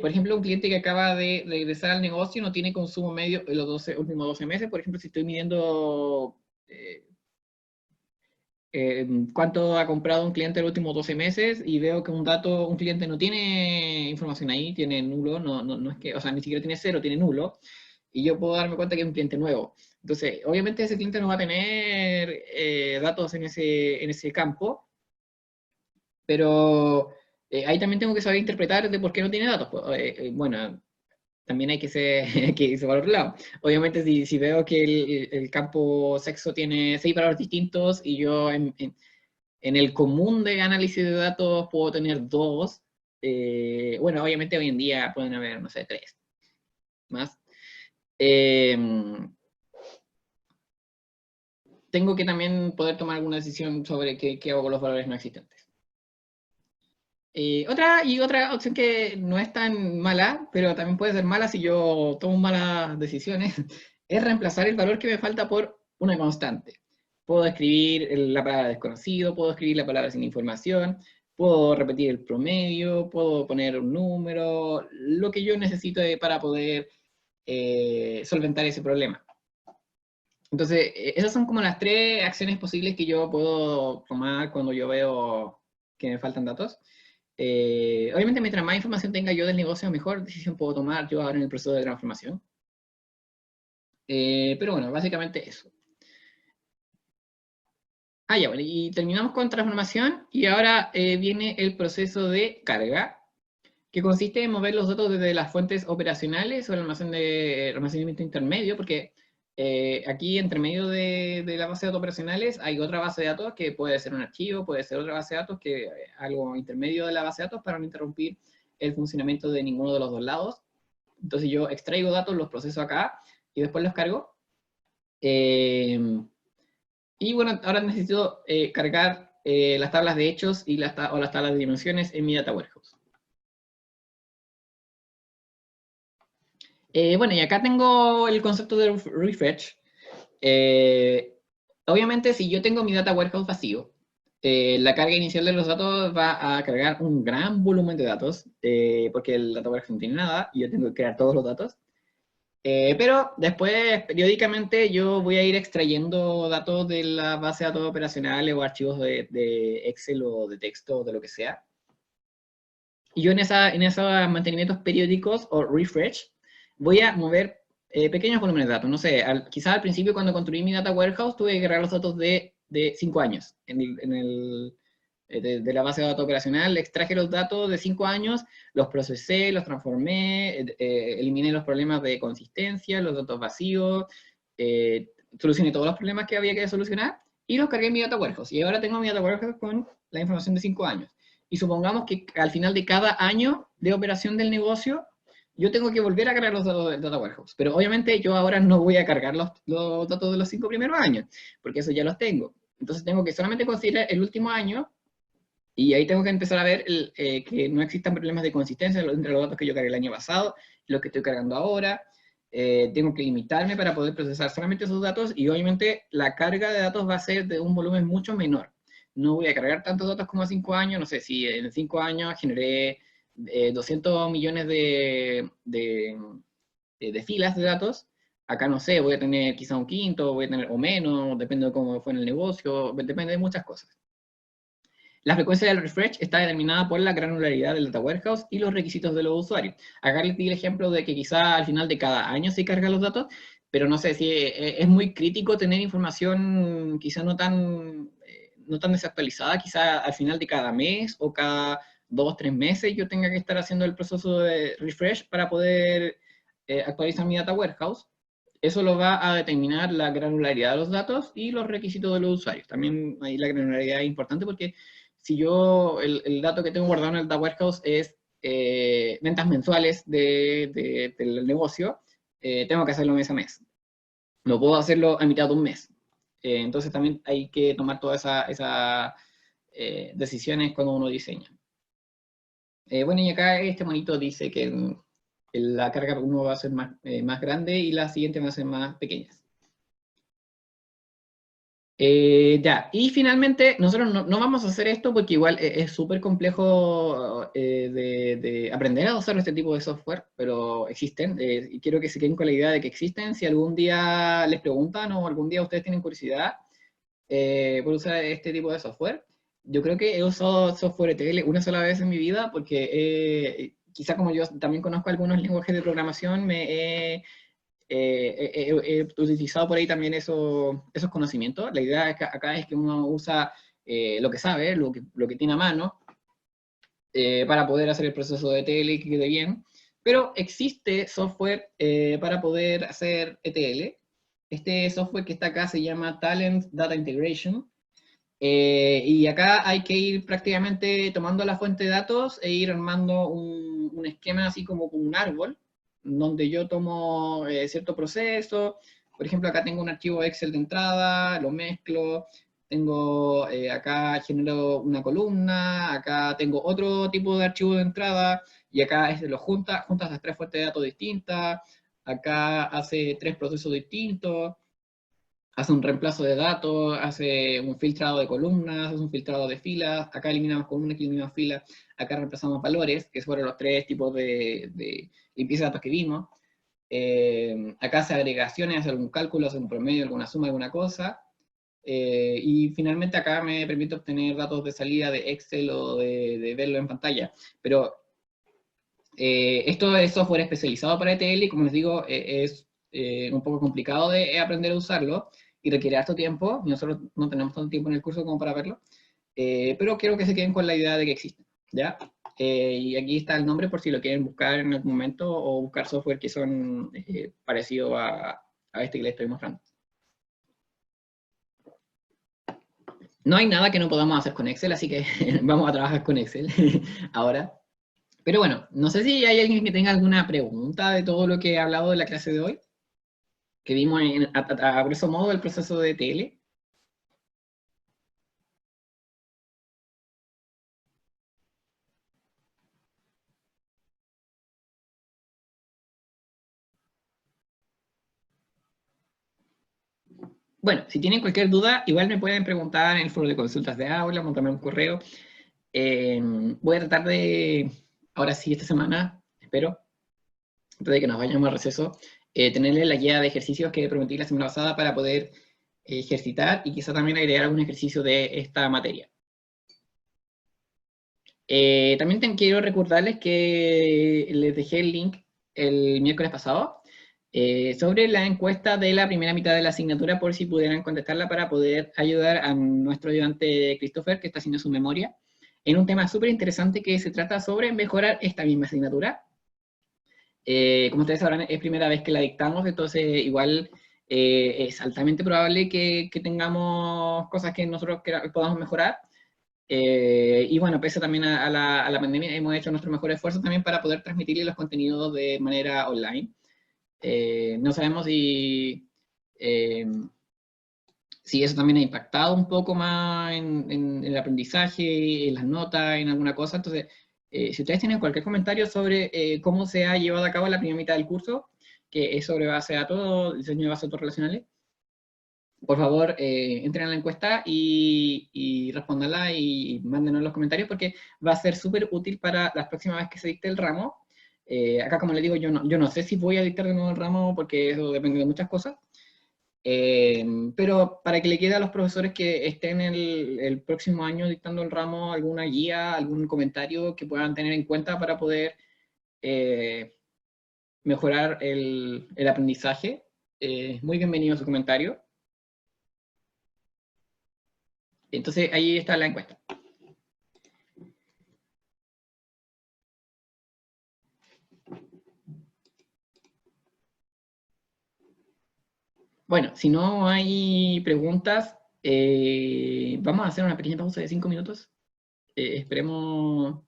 Por ejemplo, un cliente que acaba de regresar al negocio no tiene consumo medio en los últimos 12 meses. Por ejemplo, si estoy midiendo cuánto ha comprado un cliente en los últimos 12 meses y veo que un cliente no tiene información ahí, tiene nulo, no es que, o sea, ni siquiera tiene cero, tiene nulo, y yo puedo darme cuenta que es un cliente nuevo. Entonces, obviamente ese cliente no va a tener datos en ese campo, pero ahí también tengo que saber interpretar de por qué no tiene datos. Pues, bueno, también hay que irse para otro lado. Obviamente, si veo que el campo sexo tiene 6 valores distintos y yo en el común de análisis de datos puedo tener 2, bueno, obviamente hoy en día pueden haber, no sé, 3 más. Tengo que también poder tomar alguna decisión sobre qué hago con los valores no existentes. Otra opción que no es tan mala, pero también puede ser mala si yo tomo malas decisiones, es reemplazar el valor que me falta por una constante. Puedo escribir la palabra desconocido, puedo escribir la palabra sin información, puedo repetir el promedio, puedo poner un número, lo que yo necesito para poder solventar ese problema. Entonces, esas son como las 3 acciones posibles que yo puedo tomar cuando yo veo que me faltan datos. Obviamente, mientras más información tenga yo del negocio, mejor decisión puedo tomar yo ahora en el proceso de transformación. Pero bueno, básicamente eso. Ya, bueno, y terminamos con transformación y ahora viene el proceso de carga, que consiste en mover los datos desde las fuentes operacionales o el almacenamiento intermedio, porque aquí entre medio de la base de datos operacionales hay otra base de datos que puede ser un archivo, puede ser otra base de datos, que algo intermedio de la base de datos para no interrumpir el funcionamiento de ninguno de los dos lados. Entonces yo extraigo datos, los proceso acá y después los cargo. Y bueno, ahora necesito cargar las tablas de hechos y las tablas de dimensiones en mi Data Warehouse. Bueno, y acá tengo el concepto de refresh. Obviamente, si yo tengo mi Data Warehouse vacío, la carga inicial de los datos va a cargar un gran volumen de datos, porque el Data Warehouse no tiene nada, y yo tengo que crear todos los datos. Pero después, periódicamente, yo voy a ir extrayendo datos de la base de datos operacionales o archivos de Excel o de texto o de lo que sea. Y yo en esos mantenimientos periódicos o refresh, voy a mover pequeños volúmenes de datos. No sé, quizás al principio cuando construí mi data warehouse tuve que cargar los datos de 5 años. De la base de datos operacional extraje los datos de 5 años, los procesé, los transformé, eliminé los problemas de consistencia, los datos vacíos, solucioné todos los problemas que había que solucionar y los cargué en mi data warehouse. Y ahora tengo mi data warehouse con la información de 5 años. Y supongamos que al final de cada año de operación del negocio, yo tengo que volver a cargar los datos del Data Warehouse. Pero obviamente yo ahora no voy a cargar los datos de los 5 primeros años, porque eso ya los tengo. Entonces tengo que solamente considerar el último año, y ahí tengo que empezar a ver que no existan problemas de consistencia entre los datos que yo cargué el año pasado y los que estoy cargando ahora. Tengo que limitarme para poder procesar solamente esos datos, y obviamente la carga de datos va a ser de un volumen mucho menor. No voy a cargar tantos datos como a 5 años, no sé, si en 5 años generé 200 millones de filas de datos, acá no sé, voy a tener quizá un quinto, voy a tener o menos, depende de cómo fue en el negocio, depende de muchas cosas. La frecuencia del refresh está determinada por la granularidad del data warehouse y los requisitos de los usuarios. Acá les di el ejemplo de que quizá al final de cada año se cargan los datos, pero no sé si es muy crítico tener información quizá no tan desactualizada, quizá al final de cada mes o cada 2 o 3 meses yo tenga que estar haciendo el proceso de refresh para poder actualizar mi data warehouse. Eso lo va a determinar la granularidad de los datos y los requisitos de los usuarios. También ahí la granularidad es importante porque si yo, el dato que tengo guardado en el data warehouse es ventas mensuales del negocio, tengo que hacerlo mes a mes. No puedo hacerlo a mitad de un mes. Entonces también hay que tomar todas esas decisiones cuando uno diseña. Bueno, y acá este monito dice que la carga por uno va a ser más grande y las siguientes van a ser más pequeñas. Ya, y finalmente, nosotros no vamos a hacer esto porque igual es súper complejo de aprender a usar este tipo de software, pero existen, y quiero que se queden con la idea de que existen. Si algún día les preguntan o algún día ustedes tienen curiosidad por usar este tipo de software, yo creo que he usado software ETL una sola vez en mi vida porque quizá como yo también conozco algunos lenguajes de programación, he utilizado por ahí también esos conocimientos. La idea acá es que uno usa lo que sabe, lo que tiene a mano, para poder hacer el proceso de ETL y que quede bien. Pero existe software para poder hacer ETL. Este software que está acá se llama Talent Data Integration. Y acá hay que ir prácticamente tomando la fuente de datos e ir armando un esquema así como un árbol, donde yo tomo cierto proceso. Por ejemplo, acá tengo un archivo Excel de entrada, lo mezclo, tengo acá genero una columna, acá tengo otro tipo de archivo de entrada, y acá lo juntas las tres fuentes de datos distintas, acá hace tres procesos distintos, hace un reemplazo de datos, hace un filtrado de columnas, hace un filtrado de filas, acá eliminamos columnas, aquí eliminamos filas, acá reemplazamos valores, que fueron los tres tipos de limpieza de datos que vimos. Acá hace agregaciones, hace algún cálculo, hace un promedio, alguna suma, alguna cosa. Y finalmente acá me permite obtener datos de salida de Excel o de verlo en pantalla. Pero esto es software especializado para ETL y como les digo, es un poco complicado de aprender a usarlo y requiere harto tiempo. Nosotros no tenemos tanto tiempo en el curso como para verlo, pero quiero que se queden con la idea de que existe, ¿ya? Y aquí está el nombre por si lo quieren buscar en algún momento o buscar software que son parecidos a este que les estoy mostrando. No hay nada que no podamos hacer con Excel, así que vamos a trabajar con Excel ahora. Pero bueno, no sé si hay alguien que tenga alguna pregunta de todo lo que he hablado de la clase de hoy, que vimos a grosso modo el proceso de TL. Bueno, si tienen cualquier duda, igual me pueden preguntar en el foro de consultas de aula, mandarme un correo. Voy a tratar de, ahora sí, esta semana, espero, antes de que nos vayamos al receso, tenerle la guía de ejercicios que prometí la semana pasada para poder ejercitar y quizá también agregar algún ejercicio de esta materia. También quiero recordarles que les dejé el link el miércoles pasado sobre la encuesta de la primera mitad de la asignatura por si pudieran contestarla para poder ayudar a nuestro ayudante Christopher, que está haciendo su memoria, en un tema súper interesante que se trata sobre mejorar esta misma asignatura. Como ustedes sabrán, es primera vez que la dictamos, entonces igual es altamente probable que tengamos cosas que nosotros podamos mejorar. Y bueno, pese también a la pandemia, hemos hecho nuestro mejor esfuerzo también para poder transmitirle los contenidos de manera online. No sabemos eh, si eso también ha impactado un poco más en el aprendizaje, en las notas, en alguna cosa. Entonces, si ustedes tienen cualquier comentario sobre cómo se ha llevado a cabo la primera mitad del curso, que es sobre base de datos, diseño de bases de datos relacionales, por favor, entren a la encuesta y respóndanla y mándenos los comentarios porque va a ser súper útil para la próxima vez que se dicte el ramo. Acá, como les digo, yo no sé si voy a dictar de nuevo el ramo porque eso depende de muchas cosas, pero para que le quede a los profesores que estén el próximo año dictando el ramo alguna guía, algún comentario que puedan tener en cuenta para poder mejorar el aprendizaje. Muy bienvenido su comentario. Entonces, ahí está la encuesta. Bueno, si no hay preguntas, vamos a hacer una pequeña pausa de 5 minutos. Esperemos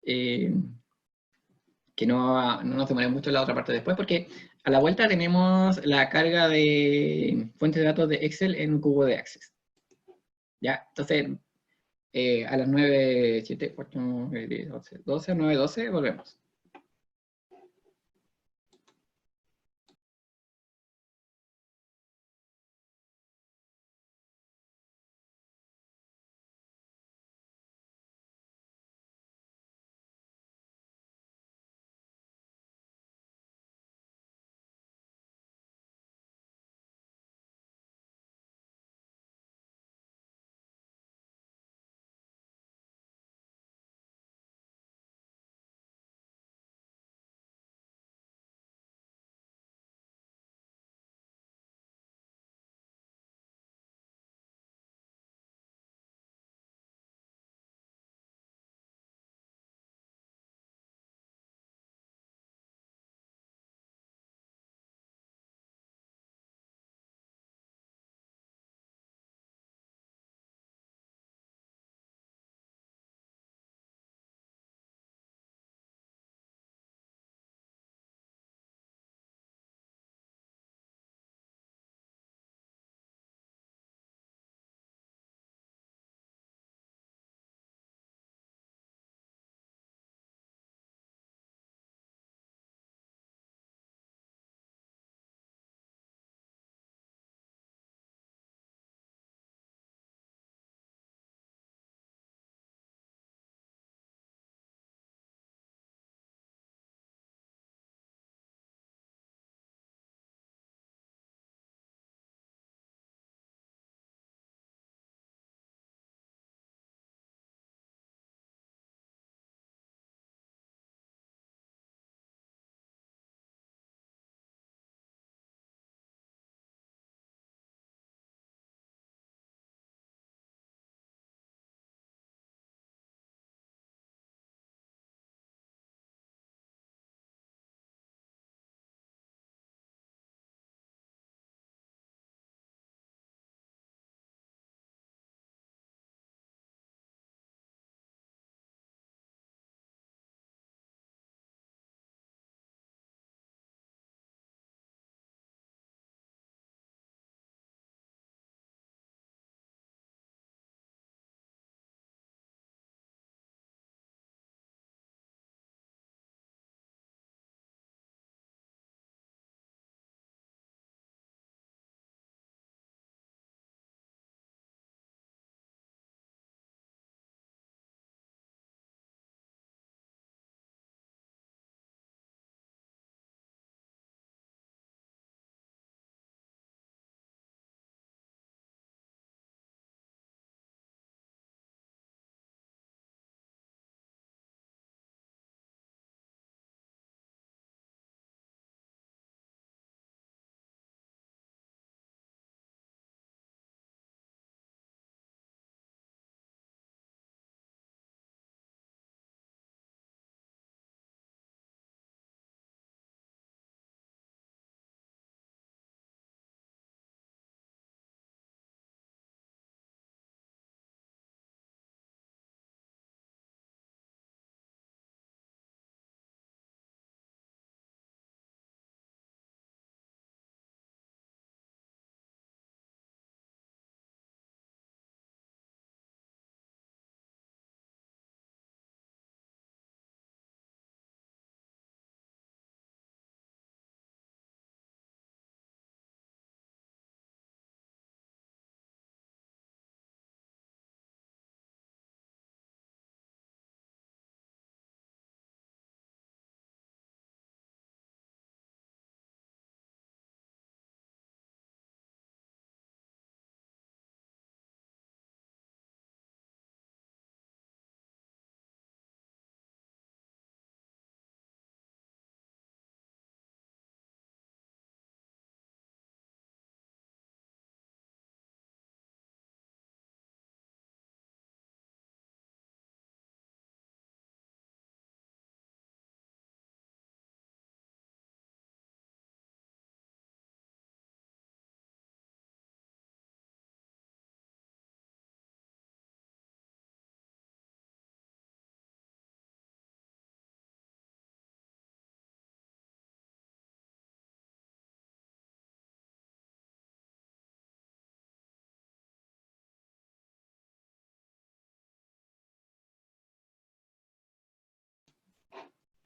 eh, que no nos demoremos mucho la otra parte después, porque a la vuelta tenemos la carga de fuentes de datos de Excel en un cubo de Access. ¿Ya? Entonces, a las 9, 7, 8, 9, 10, 11, 12, 9, 12, volvemos.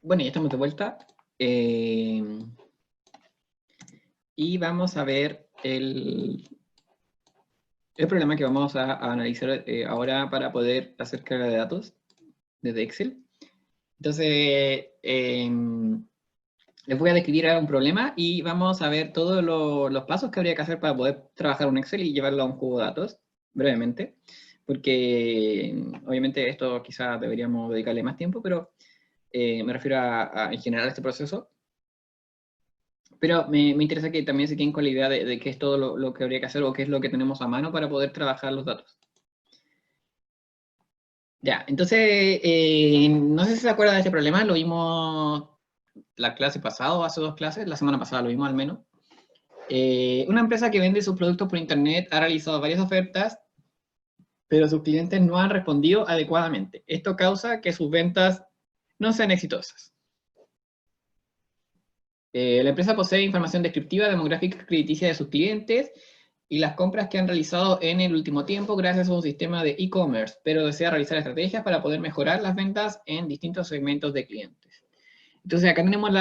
Bueno, ya estamos de vuelta. Y vamos a ver el problema que vamos a analizar ahora para poder hacer carga de datos desde Excel. Entonces, les voy a describir ahora un problema y vamos a ver todos los pasos que habría que hacer para poder trabajar un Excel y llevarlo a un cubo de datos, brevemente, porque obviamente esto quizás deberíamos dedicarle más tiempo, pero me refiero en general a este proceso. Pero me interesa que también se queden con la idea de qué es todo lo que habría que hacer o qué es lo que tenemos a mano para poder trabajar los datos. Ya, entonces, no sé si se acuerdan de este problema, lo vimos la clase pasada o hace 2 clases, la semana pasada lo vimos al menos. Una empresa que vende sus productos por internet ha realizado varias ofertas, pero sus clientes no han respondido adecuadamente. Esto causa que sus ventas no sean exitosas. La empresa posee información descriptiva, demográfica, crediticia de sus clientes y las compras que han realizado en el último tiempo gracias a un sistema de e-commerce, pero desea realizar estrategias para poder mejorar las ventas en distintos segmentos de clientes. Entonces acá tenemos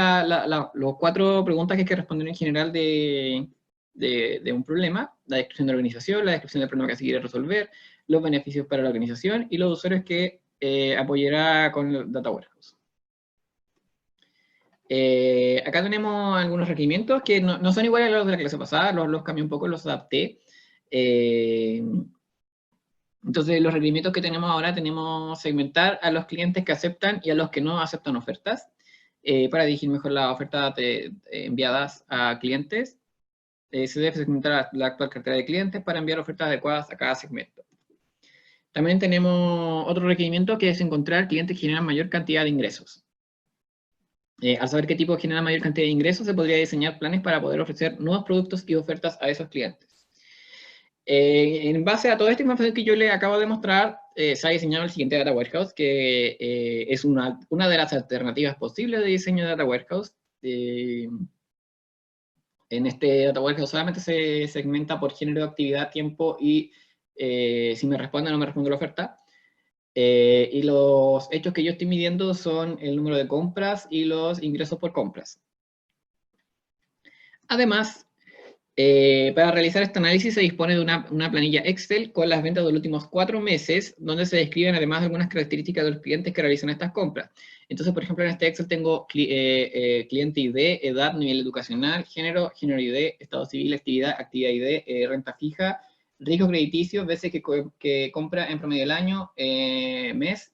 los 4 preguntas que hay que responder en general de un problema: la descripción de la organización, la descripción del problema que se quiere resolver, los beneficios para la organización y los usuarios que apoyará con el Data Warehouse. Acá tenemos algunos requerimientos que no son iguales a los de la clase pasada, los cambié un poco, los adapté. Entonces, los requerimientos que tenemos ahora, tenemos segmentar a los clientes que aceptan y a los que no aceptan ofertas, para dirigir mejor las ofertas enviadas a clientes. Se debe segmentar la actual cartera de clientes para enviar ofertas adecuadas a cada segmento. También tenemos otro requerimiento que es encontrar clientes que generan mayor cantidad de ingresos. Al saber qué tipo genera mayor cantidad de ingresos, se podría diseñar planes para poder ofrecer nuevos productos y ofertas a esos clientes. En base a toda esta información que yo le acabo de mostrar, se ha diseñado el siguiente Data Warehouse, que es una de las alternativas posibles de diseño de Data Warehouse. En este Data Warehouse solamente se segmenta por género de actividad, tiempo y si me responde o no me responde la oferta. Y los hechos que yo estoy midiendo son el número de compras y los ingresos por compras. Además, para realizar este análisis se dispone de una planilla Excel con las ventas de los últimos 4 meses, donde se describen además algunas características de los clientes que realizan estas compras. Entonces, por ejemplo, en este Excel tengo cliente ID, edad, nivel educacional, género ID, estado civil, actividad ID, renta fija, riesgo crediticio, veces que compra en promedio del año, mes,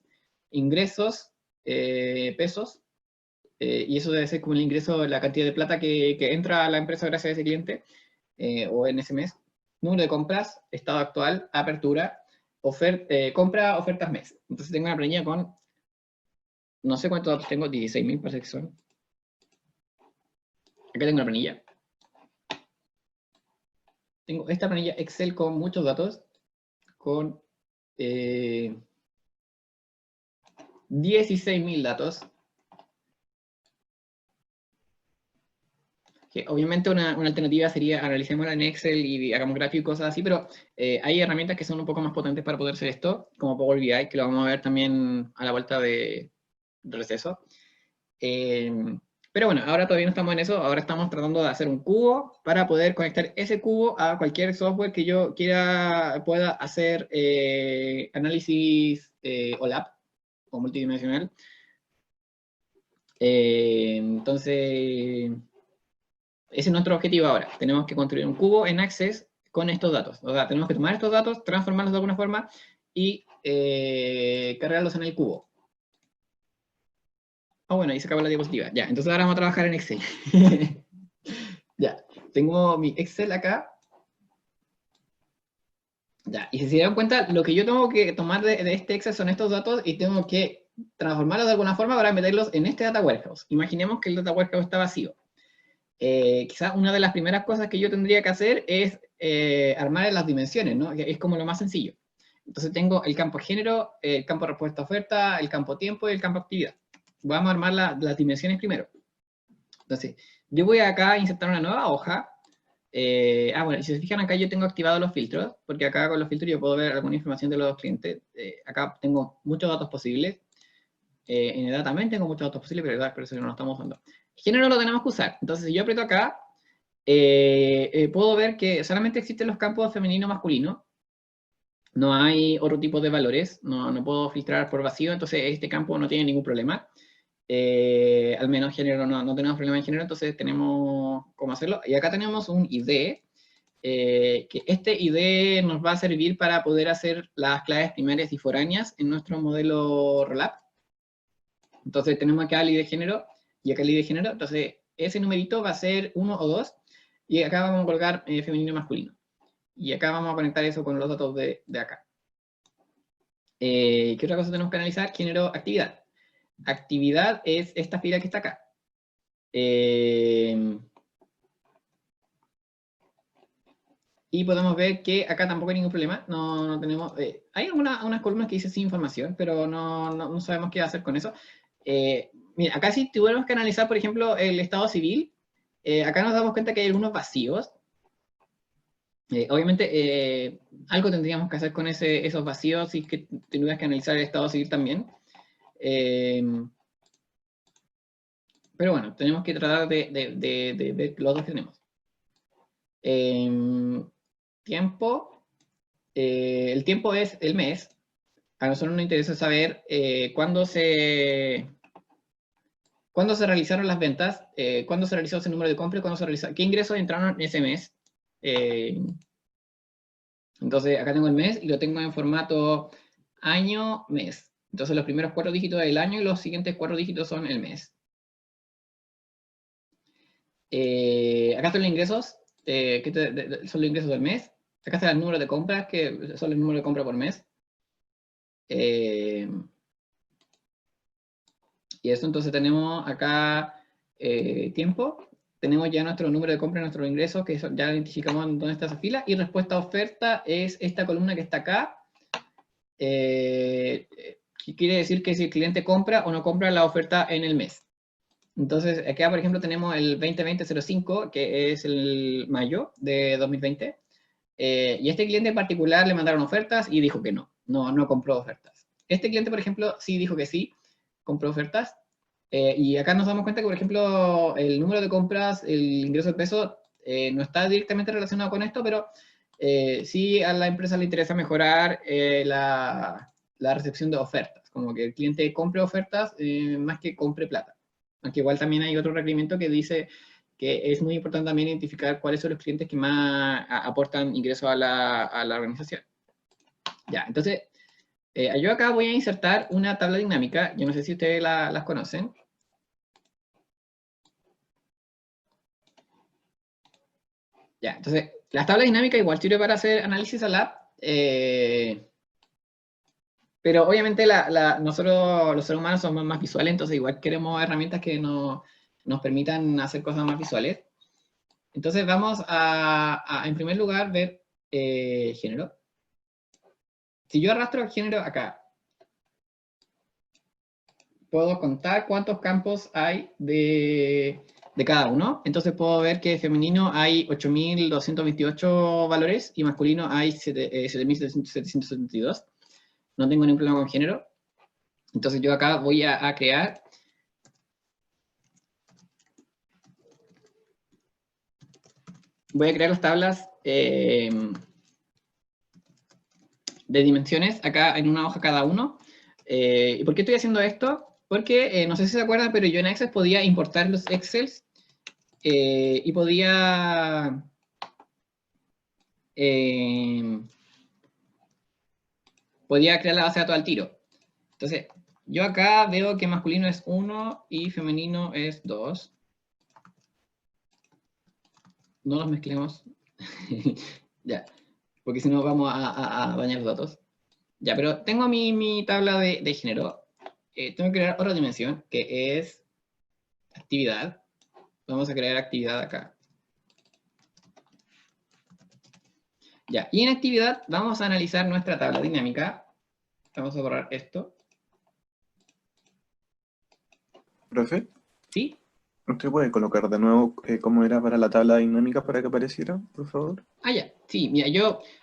ingresos, pesos, y eso debe ser como el ingreso, la cantidad de plata que entra a la empresa gracias a ese cliente, o en ese mes. Número de compras, estado actual, apertura, compra, ofertas mes. Entonces tengo una planilla con, no sé cuántos datos tengo, 16.000 parece que son. Acá tengo una planilla. Tengo esta planilla Excel con muchos datos, con 16.000 datos. Que obviamente una alternativa sería analicémosla en Excel y hagamos gráficos y cosas así, pero hay herramientas que son un poco más potentes para poder hacer esto, como Power BI, que lo vamos a ver también a la vuelta de receso. Pero bueno, ahora todavía no estamos en eso, ahora estamos tratando de hacer un cubo para poder conectar ese cubo a cualquier software que yo pueda hacer análisis OLAP o multidimensional. Entonces, ese es nuestro objetivo ahora. Tenemos que construir un cubo en Access con estos datos. O sea, tenemos que tomar estos datos, transformarlos de alguna forma y cargarlos en el cubo. Ah, bueno, ahí se acabó la diapositiva. Ya, entonces ahora vamos a trabajar en Excel. Ya, tengo mi Excel acá. Ya, y si se dan cuenta, lo que yo tengo que tomar de este Excel son estos datos y tengo que transformarlos de alguna forma para meterlos en este Data Warehouse. Imaginemos que el Data Warehouse está vacío. Quizás una de las primeras cosas que yo tendría que hacer es armar las dimensiones, ¿no? Es como lo más sencillo. Entonces tengo el campo género, el campo respuesta-oferta, el campo tiempo y el campo actividad. Vamos a armar las dimensiones primero. Entonces, yo voy acá a insertar una nueva hoja. Bueno, y si se fijan acá yo tengo activados los filtros, porque acá con los filtros yo puedo ver alguna información de los clientes. Acá tengo muchos datos posibles. inmediatamente con muchos datos posibles, pero eso no lo estamos usando. Género lo tenemos que usar. Entonces, si yo aprieto acá, puedo ver que solamente existen los campos femenino y masculino. No hay otro tipo de valores. No puedo filtrar por vacío, entonces este campo no tiene ningún problema. Al menos género no tenemos problema en género, entonces tenemos cómo hacerlo. Y acá tenemos un ID, que este ID nos va a servir para poder hacer las claves primarias y foráneas en nuestro modelo Rollup. Entonces tenemos acá el ID género y acá el ID género, entonces ese numerito va a ser 1 o 2, y acá vamos a colocar femenino y masculino. Y acá vamos a conectar eso con los datos de acá. ¿Qué otra cosa tenemos que analizar? Género, actividad. Actividad es esta fila que está acá. Y podemos ver que acá tampoco hay ningún problema. No tenemos... hay unas columnas que dicen sin información, pero no sabemos qué hacer con eso. Mira, acá si tuviéramos que analizar, por ejemplo, el estado civil, acá nos damos cuenta que hay algunos vacíos. Obviamente, algo tendríamos que hacer con esos vacíos si es que tendrías que analizar el estado civil también. Pero bueno, tenemos que tratar de ver los dos que tenemos. Tiempo. El tiempo es el mes. A nosotros nos interesa saber cuándo se realizaron las ventas, cuándo se realizó ese número de compras, qué ingresos entraron en ese mes. Entonces, acá tengo el mes y lo tengo en formato año-mes. Entonces, los primeros 4 dígitos del año y los siguientes 4 dígitos son el mes. Acá están los ingresos, son los ingresos del mes. Acá está el número de compras, que son el número de compras por mes. Y eso, entonces tenemos acá tiempo. Tenemos ya nuestro número de compras, nuestro ingreso, que ya identificamos dónde está esa fila. Y respuesta a oferta es esta columna que está acá. Que quiere decir que si el cliente compra o no compra la oferta en el mes. Entonces, acá, por ejemplo, tenemos el 2020-05, que es el mayo de 2020. Y a este cliente en particular le mandaron ofertas y dijo que no compró ofertas. Este cliente, por ejemplo, sí dijo que sí, compró ofertas. Y acá nos damos cuenta que, por ejemplo, el número de compras, el ingreso de peso, no está directamente relacionado con esto, pero sí a la empresa le interesa mejorar la recepción de ofertas, como que el cliente compre ofertas más que compre plata. Aunque igual también hay otro requerimiento que dice que es muy importante también identificar cuáles son los clientes que más aportan ingresos a la organización. Ya, entonces, yo acá voy a insertar una tabla dinámica, yo no sé si ustedes las conocen. Ya, entonces, las tablas dinámicas igual sirve para hacer análisis a lab, pero obviamente nosotros los seres humanos somos más visuales, entonces igual queremos herramientas que nos permitan hacer cosas más visuales. Entonces vamos en primer lugar, ver género. Si yo arrastro el género acá, puedo contar cuántos campos hay de cada uno. Entonces puedo ver que femenino hay 8.228 valores y masculino hay 7.772. No tengo ningún problema con género. Entonces yo acá voy a crear las tablas de dimensiones acá en una hoja cada uno. ¿Y por qué estoy haciendo esto? Porque no sé si se acuerdan, pero yo en Access podía importar los Excels y podía crear la base de datos al tiro. Entonces, yo acá veo que masculino es 1 y femenino es 2. No los mezclemos. Ya, porque si no vamos a dañar los datos. Ya, pero tengo mi tabla de género. Tengo que crear otra dimensión, que es actividad. Vamos a crear actividad acá. Ya, y en actividad vamos a analizar nuestra tabla dinámica. Vamos a borrar esto. ¿Profe? ¿Sí? ¿Usted puede colocar de nuevo cómo era para la tabla dinámica para que apareciera, por favor? Ah, ya. Sí, mira,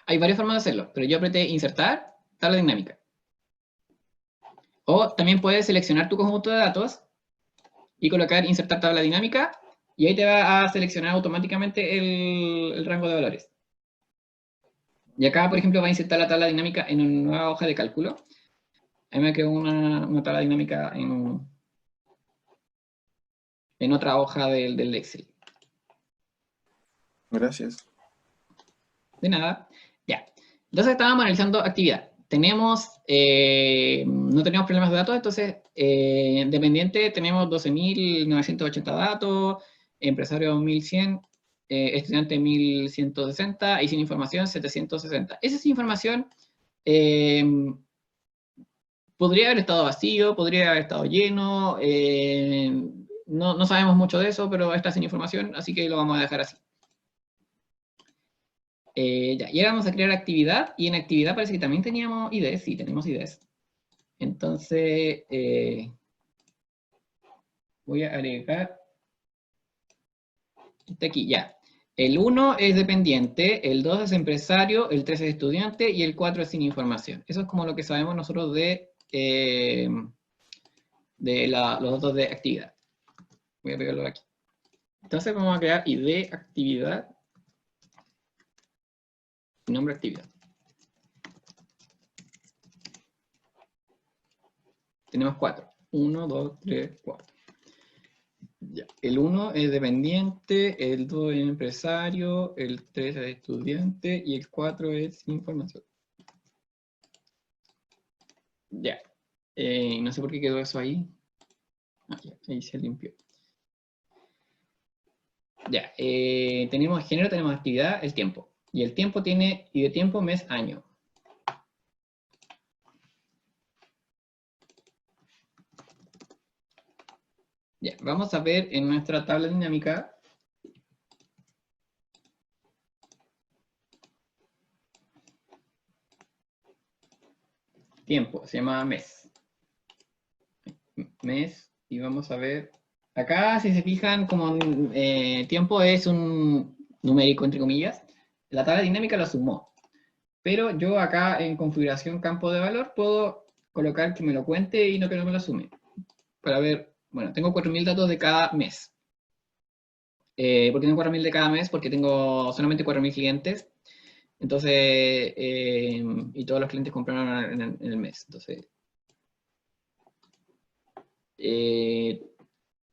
hay varias formas de hacerlo, pero yo apreté insertar, tabla dinámica. O también puedes seleccionar tu conjunto de datos y colocar insertar tabla dinámica, y ahí te va a seleccionar automáticamente el rango de valores. Y acá, por ejemplo, va a insertar la tabla dinámica en una nueva hoja de cálculo. Ahí me quedó una tabla dinámica en otra hoja del Excel. Gracias. De nada. Ya. Entonces estábamos analizando actividad. No tenemos problemas de datos, entonces dependiente tenemos 12.980 datos, empresario 1.100, estudiante 1.160 y sin información 760. Esa sin información podría haber estado vacío, podría haber estado lleno, no sabemos mucho de eso, pero está sin información, así que lo vamos a dejar así. Ya, y ahora vamos a crear actividad, y en actividad parece que también teníamos IDs, sí, tenemos IDs. Entonces, voy a agregar este aquí, ya. El 1 es dependiente, el 2 es empresario, el 3 es estudiante, y el 4 es sin información. Eso es como lo que sabemos nosotros de los datos de actividad. Voy a pegarlo aquí. Entonces vamos a crear ID actividad, nombre actividad. Tenemos 4. 1, 2, 3, 4. Ya. El 1 es dependiente, el 2 es empresario, el 3 es estudiante y el 4 es información. Ya. No sé por qué quedó eso ahí. Ya, ahí se limpió. Ya. Tenemos género, tenemos actividad, el tiempo. Y el tiempo tiene, y de tiempo, mes, año. Ya, vamos a ver en nuestra tabla dinámica. Tiempo, se llama mes. Mes, y vamos a ver. Acá, si se fijan, como tiempo es un numérico, entre comillas, la tabla dinámica lo sumó. Pero yo acá en configuración campo de valor puedo colocar que me lo cuente y no que no me lo sume. Para ver, bueno, tengo 4.000 datos de cada mes. ¿Por qué tengo 4.000 de cada mes? Porque tengo solamente 4.000 clientes. Entonces, y todos los clientes compraron en el mes. Entonces,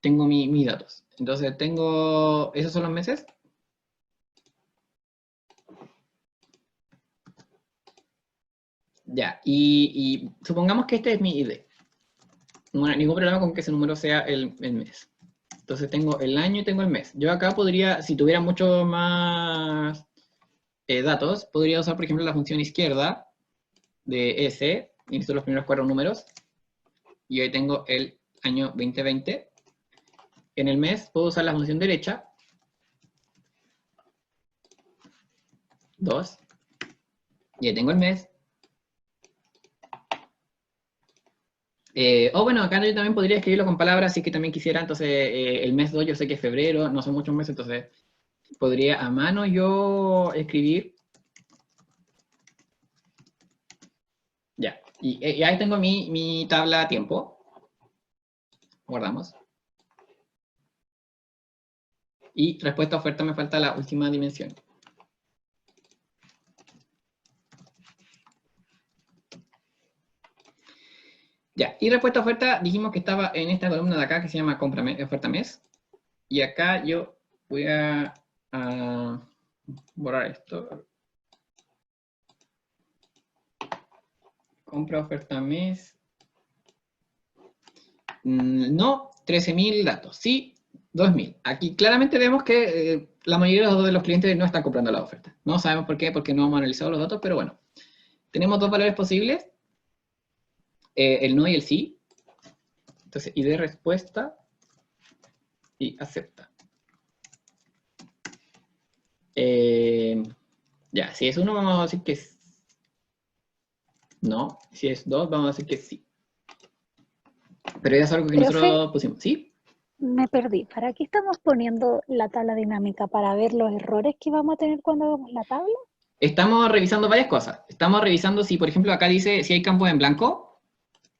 tengo mis datos. Entonces, esos son los meses. Ya, y supongamos que este es mi ID. No hay ningún problema con que ese número sea el mes. Entonces tengo el año y tengo el mes. Yo acá podría, si tuviera mucho más datos, podría usar, por ejemplo, la función izquierda de S, inserto los primeros 4 números, y ahí tengo el año 2020. En el mes puedo usar la función derecha, 2, y ahí tengo el mes. O bueno, acá yo también podría escribirlo con palabras, si es que también quisiera. Entonces, el mes 2 yo sé que es febrero, no son muchos meses, entonces podría a mano yo escribir. Ya, y ahí tengo mi tabla tiempo. Guardamos. Y respuesta oferta me falta la última dimensión. Ya, y respuesta oferta dijimos que estaba en esta columna de acá que se llama compra oferta mes. Y acá yo voy a borrar esto. Compra oferta mes. No, 13.000 datos. Sí, 2.000. Aquí claramente vemos que la mayoría de los clientes no están comprando la oferta. No sabemos por qué, porque no hemos analizado los datos, pero bueno. Tenemos dos valores posibles. El no y el sí. Entonces, ID respuesta y acepta. Ya, si es 1 vamos a decir que no. Si es 2 vamos a decir que sí. Pero ya es algo que nosotros pusimos. ¿Sí? Me perdí. ¿Para qué estamos poniendo la tabla dinámica? ¿Para ver los errores que vamos a tener cuando hagamos la tabla? Estamos revisando varias cosas. Estamos revisando si, por ejemplo, acá dice si hay campos en blanco.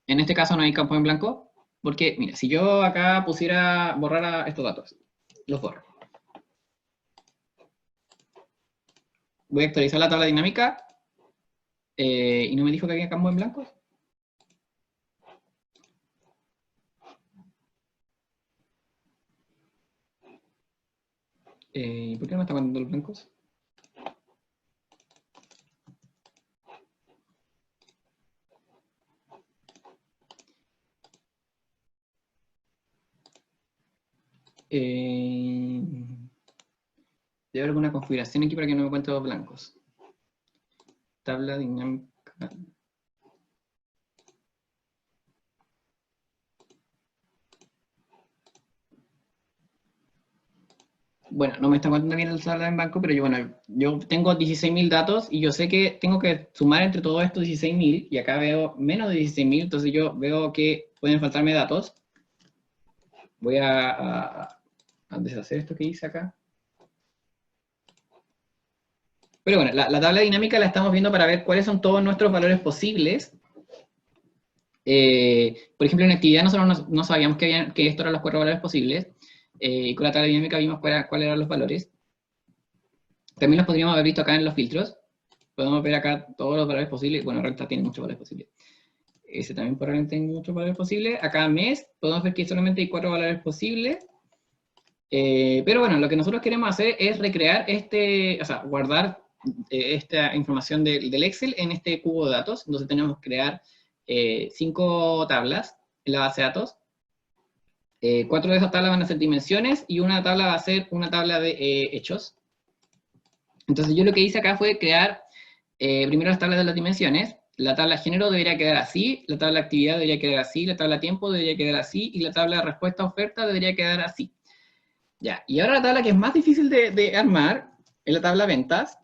En este caso no hay campo en blanco, porque, mira, si yo acá pusiera borrar estos datos, los borro. Voy a actualizar la tabla dinámica, y no me dijo que había campo en blanco. ¿Por qué no me está contando los blancos? Debe haber alguna configuración aquí para que no me cuente los blancos. Tabla dinámica. Bueno, no me está contando bien el tabla en blanco, pero yo tengo 16.000 datos y yo sé que tengo que sumar entre todos estos 16.000 y acá veo menos de 16.000, entonces yo veo que pueden faltarme datos. Voy a deshacer esto que hice acá. Pero bueno, la tabla dinámica la estamos viendo para ver cuáles son todos nuestros valores posibles. Por ejemplo, en actividad nosotros no sabíamos que estos eran los 4 valores posibles. Y con la tabla dinámica vimos cuáles eran los valores. También los podríamos haber visto acá en los filtros. Podemos ver acá todos los valores posibles. Bueno, renta tiene muchos valores posibles. Ese también probablemente tiene muchos valores posibles. Acá mes, podemos ver que solamente hay 4 valores posibles. Pero bueno, lo que nosotros queremos hacer es recrear o sea, guardar esta información del Excel en este cubo de datos. Entonces tenemos que crear 5 tablas en la base de datos. 4 de esas tablas van a ser dimensiones y una tabla va a ser una tabla de hechos. Entonces yo lo que hice acá fue crear primero las tablas de las dimensiones. La tabla género debería quedar así, la tabla actividad debería quedar así, la tabla tiempo debería quedar así, y la tabla respuesta-oferta debería quedar así. Ya, y ahora la tabla que es más difícil de armar es la tabla ventas,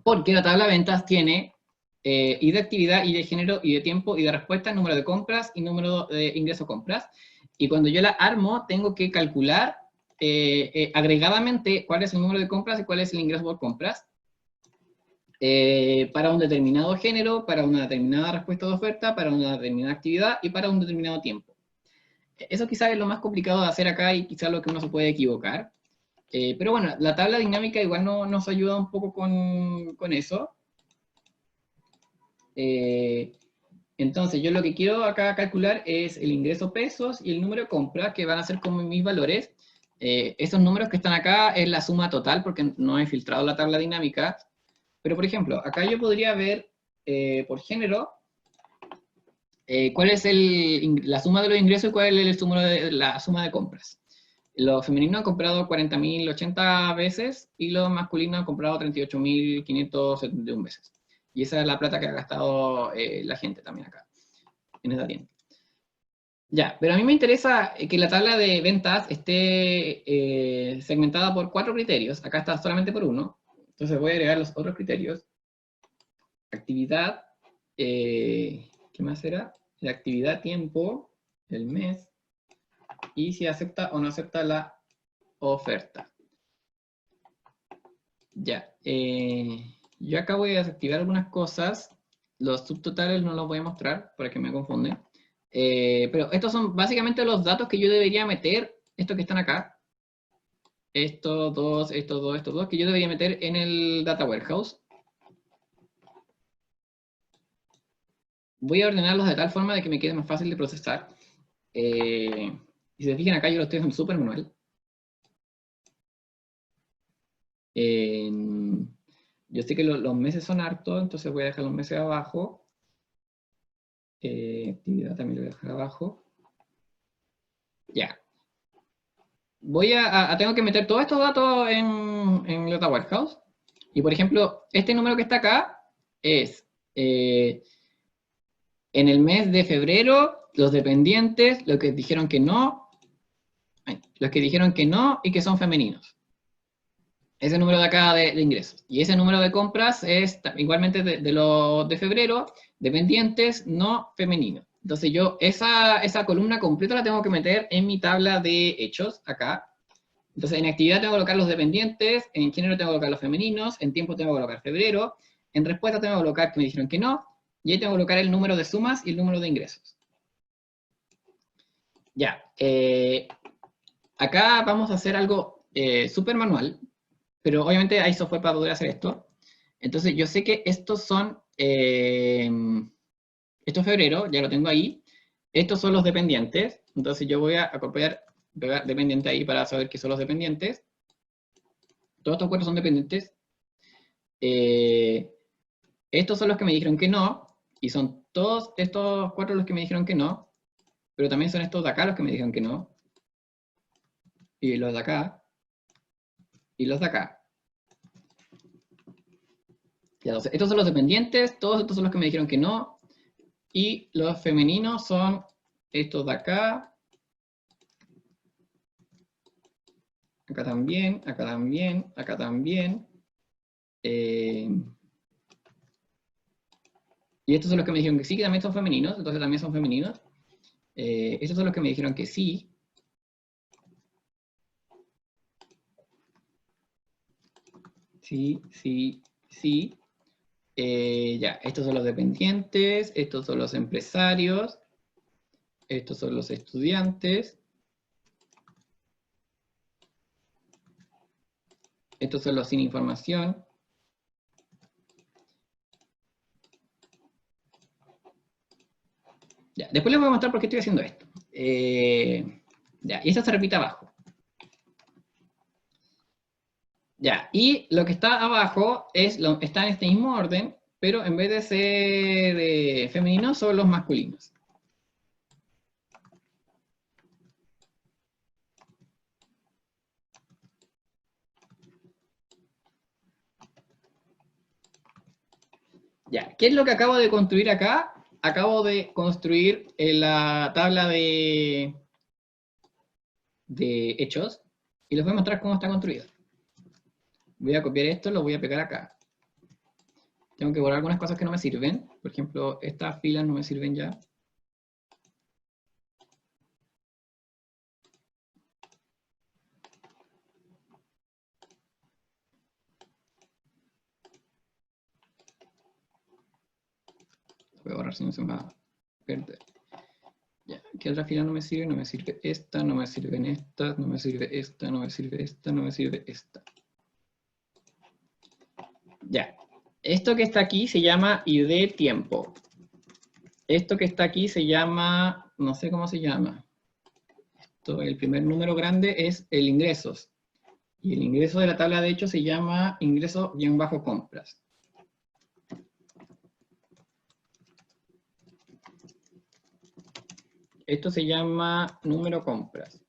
porque la tabla ventas tiene y de actividad, y de género, y de tiempo, y de respuesta, número de compras, y número de ingreso compras. Y cuando yo la armo, tengo que calcular agregadamente cuál es el número de compras y cuál es el ingreso por compras, para un determinado género, para una determinada respuesta de oferta, para una determinada actividad, y para un determinado tiempo. Eso quizás es lo más complicado de hacer acá, y quizás lo que uno se puede equivocar. Pero bueno, la tabla dinámica igual nos ayuda un poco con eso. Entonces, yo lo que quiero acá calcular es el ingreso pesos y el número de compras, que van a ser como mis valores. Esos números que están acá es la suma total, porque no he filtrado la tabla dinámica. Pero, por ejemplo, acá yo podría ver, por género, cuál es la suma de los ingresos y cuál es la suma de compras. Los femeninos han comprado 40.080 veces y los masculinos han comprado 38.571 veces. Y esa es la plata que ha gastado la gente también acá, en esta tienda. Ya, pero a mí me interesa que la tabla de ventas esté segmentada por 4 criterios. Acá está solamente por uno. Entonces voy a agregar los otros criterios. Actividad, ¿qué más era? La actividad, tiempo, el mes, y si acepta o no acepta la oferta. Ya, yo acá voy a desactivar algunas cosas. Los subtotales no los voy a mostrar para que me confunden. Pero estos son básicamente los datos que yo debería meter, estos que están acá. Estos dos, que yo debería meter en el Data Warehouse. Voy a ordenarlos de tal forma de que me quede más fácil de procesar. Y si se fijan acá, yo lo estoy haciendo súper manual. Yo sé que los meses son hartos, entonces voy a dejar los meses abajo. Actividad también lo voy a dejar abajo. Ya. Tengo que meter todos estos datos en Data Warehouse. Y por ejemplo, este número que está acá es en el mes de febrero, los dependientes, los que dijeron que no y que son femeninos. Ese número de acá de ingresos. Y ese número de compras es igualmente de los de febrero, dependientes no femeninos. Entonces yo esa columna completa la tengo que meter en mi tabla de hechos, acá. Entonces en actividad tengo que colocar los dependientes, en género tengo que colocar los femeninos, en tiempo tengo que colocar febrero, en respuesta tengo que colocar que me dijeron que no, Y ahí tengo que colocar el número de sumas y el número de ingresos. Ya, acá vamos a hacer algo súper manual, pero obviamente hay software para poder hacer esto. Entonces yo sé que estos son, esto es febrero, ya lo tengo ahí. Estos son los dependientes, entonces yo voy a copiar, pegar dependiente ahí para saber qué son los dependientes. Todos estos cuatro son dependientes. Estos son los que me dijeron que no, y son todos estos cuatro los que me dijeron que no, pero también son estos de acá los que me dijeron que no, y los de acá, y los de acá. Ya, entonces, estos son los dependientes, todos estos son los que me dijeron que no, y los femeninos son estos de acá, acá también, acá también, acá también. Y estos son los que me dijeron que sí, que también son femeninos, entonces también son femeninos. Estos son los que me dijeron que sí. Sí, sí, sí. Ya, estos son los dependientes, estos son los empresarios, estos son los estudiantes, estos son los sin información. Ya, después les voy a mostrar por qué estoy haciendo esto. Ya, y esto se repite abajo. Ya, y lo que está abajo está en este mismo orden, pero en vez de ser femeninos, son los masculinos. Ya, ¿qué es lo que acabo de construir acá? Acabo de construir la tabla de hechos, y les voy a mostrar cómo está construida. Voy a copiar esto, lo voy a pegar acá. Tengo que borrar algunas cosas que no me sirven. Por ejemplo, estas filas no me sirven ya. Voy a borrar si no se me va a perder. Ya, ¿qué otra fila no me sirve? No me sirve esta, no me sirven estas, no me sirve esta, no me sirve esta, no me sirve esta. Ya, esto que está aquí se llama ID tiempo. Esto que está aquí se llama, no sé cómo se llama. El primer número grande es el ingresos. Y el ingreso de la tabla de hechos se llama ingreso-compras. Esto se llama número compras.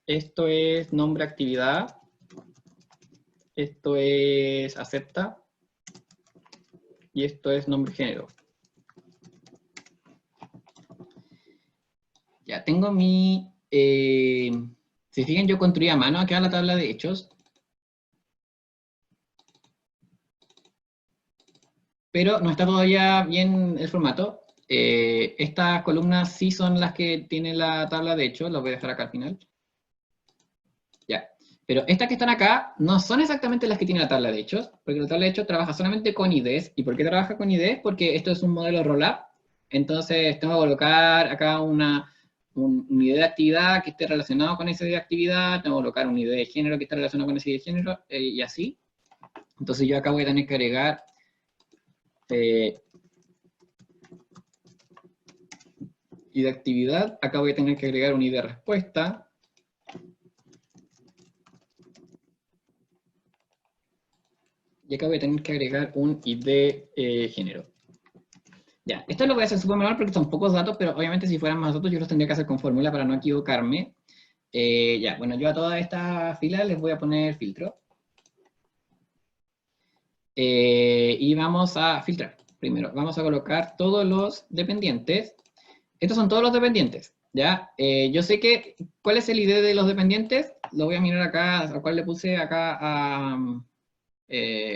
Esto es nombre actividad. Esto es acepta. Y esto es nombre género. Ya tengo mi... si fijan, yo construí a mano acá la tabla de hechos. Pero no está todavía bien el formato. Estas columnas sí son las que tiene la tabla de hechos. Las voy a dejar acá al final. Ya. Pero estas que están acá no son exactamente las que tiene la tabla de hechos, porque la tabla de hechos trabaja solamente con IDs. ¿Y por qué trabaja con IDs? Porque esto es un modelo roll-up. Entonces tengo que colocar acá un ID de actividad que esté relacionado con ese ID de actividad, tengo que colocar un ID de género que esté relacionado con ese ID de género, y así. Entonces yo acá voy a tener que agregar ID de actividad, acá voy a tener que agregar un ID de respuesta. Y acá voy a tener que agregar un ID género. Ya, esto lo voy a hacer súper manual porque son pocos datos, pero obviamente si fueran más datos yo los tendría que hacer con fórmula para no equivocarme. Ya, bueno, yo a toda esta fila les voy a poner filtro. Y vamos a filtrar. Primero, vamos a colocar todos los dependientes. Estos son todos los dependientes, ¿ya? Yo sé que, ¿cuál es el ID de los dependientes? Lo voy a mirar acá, al cual le puse acá a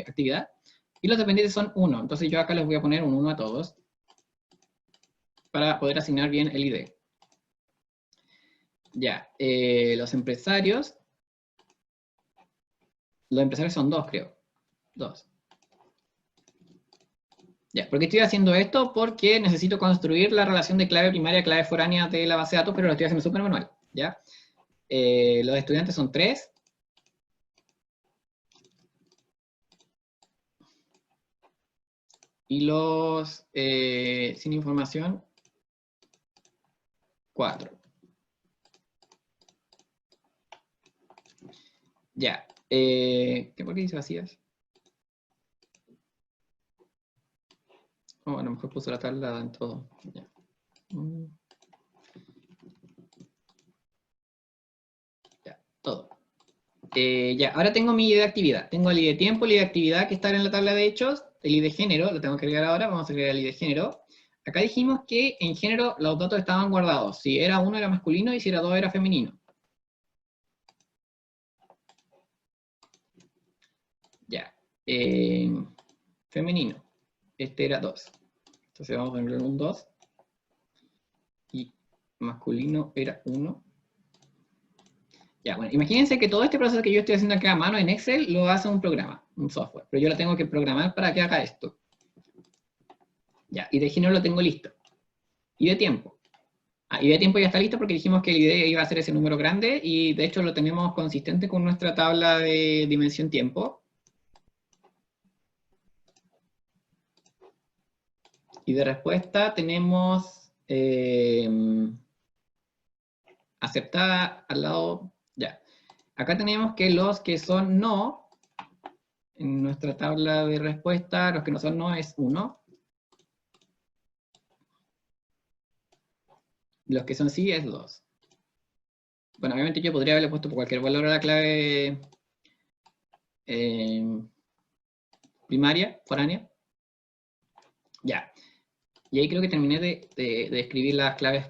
actividad. Y los dependientes son 1, entonces yo acá les voy a poner un 1 a todos para poder asignar bien el ID. Ya, los empresarios son 2, creo. 2. Ya, ¿por qué estoy haciendo esto? Porque necesito construir la relación de clave primaria, clave foránea de la base de datos, pero lo estoy haciendo súper manual, ¿ya? Los estudiantes son 3. Y los sin información, 4. Ya. ¿Por qué dice vacías? Oh, a lo mejor puso la tabla en todo. Ya. Ya, todo. Ya, ahora tengo mi ID de actividad. Tengo el ID de tiempo, el ID de actividad que está en la tabla de hechos, el ID de género, lo tengo que agregar ahora, vamos a agregar el ID de género. Acá dijimos que en género los datos estaban guardados. Si era 1 era masculino y si era 2 era femenino. Ya. Femenino. Este era 2. Entonces vamos a ponerle un 2. Y masculino era 1. Ya, bueno, imagínense que todo este proceso que yo estoy haciendo acá a mano en Excel lo hace un programa, un software. Pero yo lo tengo que programar para que haga esto. Ya, y de género lo tengo listo. Y de tiempo. Y de tiempo ya está listo porque dijimos que el ID iba a ser ese número grande y de hecho lo tenemos consistente con nuestra tabla de dimensión tiempo. Y de respuesta tenemos aceptada al lado, ya. Acá tenemos que los que son no, en nuestra tabla de respuesta, los que no son no es 1. Los que son sí es 2. Bueno, obviamente yo podría haberle puesto por cualquier valor a la clave primaria, foránea. Ya. Y ahí creo que terminé de escribir las claves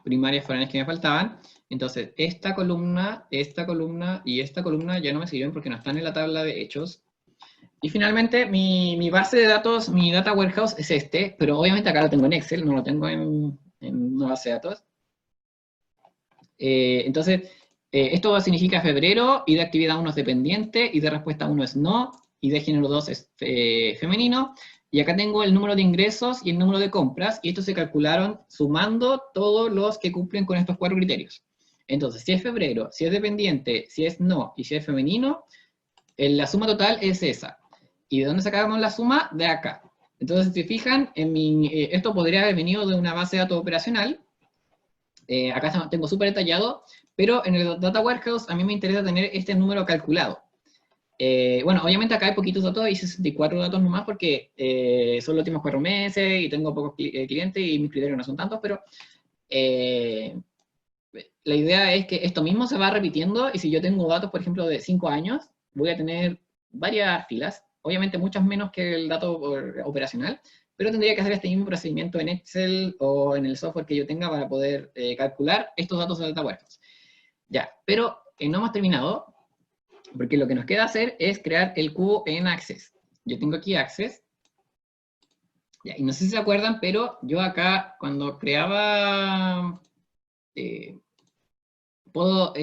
primarias foráneas que me faltaban. Entonces, esta columna y esta columna ya no me sirven porque no están en la tabla de hechos. Y finalmente, mi base de datos, mi data warehouse es este, pero obviamente acá lo tengo en Excel, no lo tengo en una base de datos. Entonces, esto significa febrero, y de actividad 1 es dependiente, y de respuesta 1 es no, y de género 2 es femenino, y acá tengo el número de ingresos y el número de compras, y estos se calcularon sumando todos los que cumplen con estos 4 criterios. Entonces, si es febrero, si es dependiente, si es no, y si es femenino, la suma total es esa. ¿Y de dónde sacamos la suma? De acá. Entonces, si se fijan, esto podría haber venido de una base de datos operacional. Acá tengo súper detallado, pero en el Data Warehouse a mí me interesa tener este número calculado. Bueno, obviamente acá hay poquitos datos, hice 64 datos nomás porque son los últimos 4 meses y tengo pocos clientes y mis criterios no son tantos, pero la idea es que esto mismo se va repitiendo y si yo tengo datos, por ejemplo, de 5 años, voy a tener varias filas, obviamente muchas menos que el dato operacional, pero tendría que hacer este mismo procedimiento en Excel o en el software que yo tenga para poder calcular estos datos del Data Warehouse. Ya, pero no hemos terminado, porque lo que nos queda hacer es crear el cubo en Access. Yo tengo aquí Access, ya, y no sé si se acuerdan, pero yo acá cuando creaba... puedo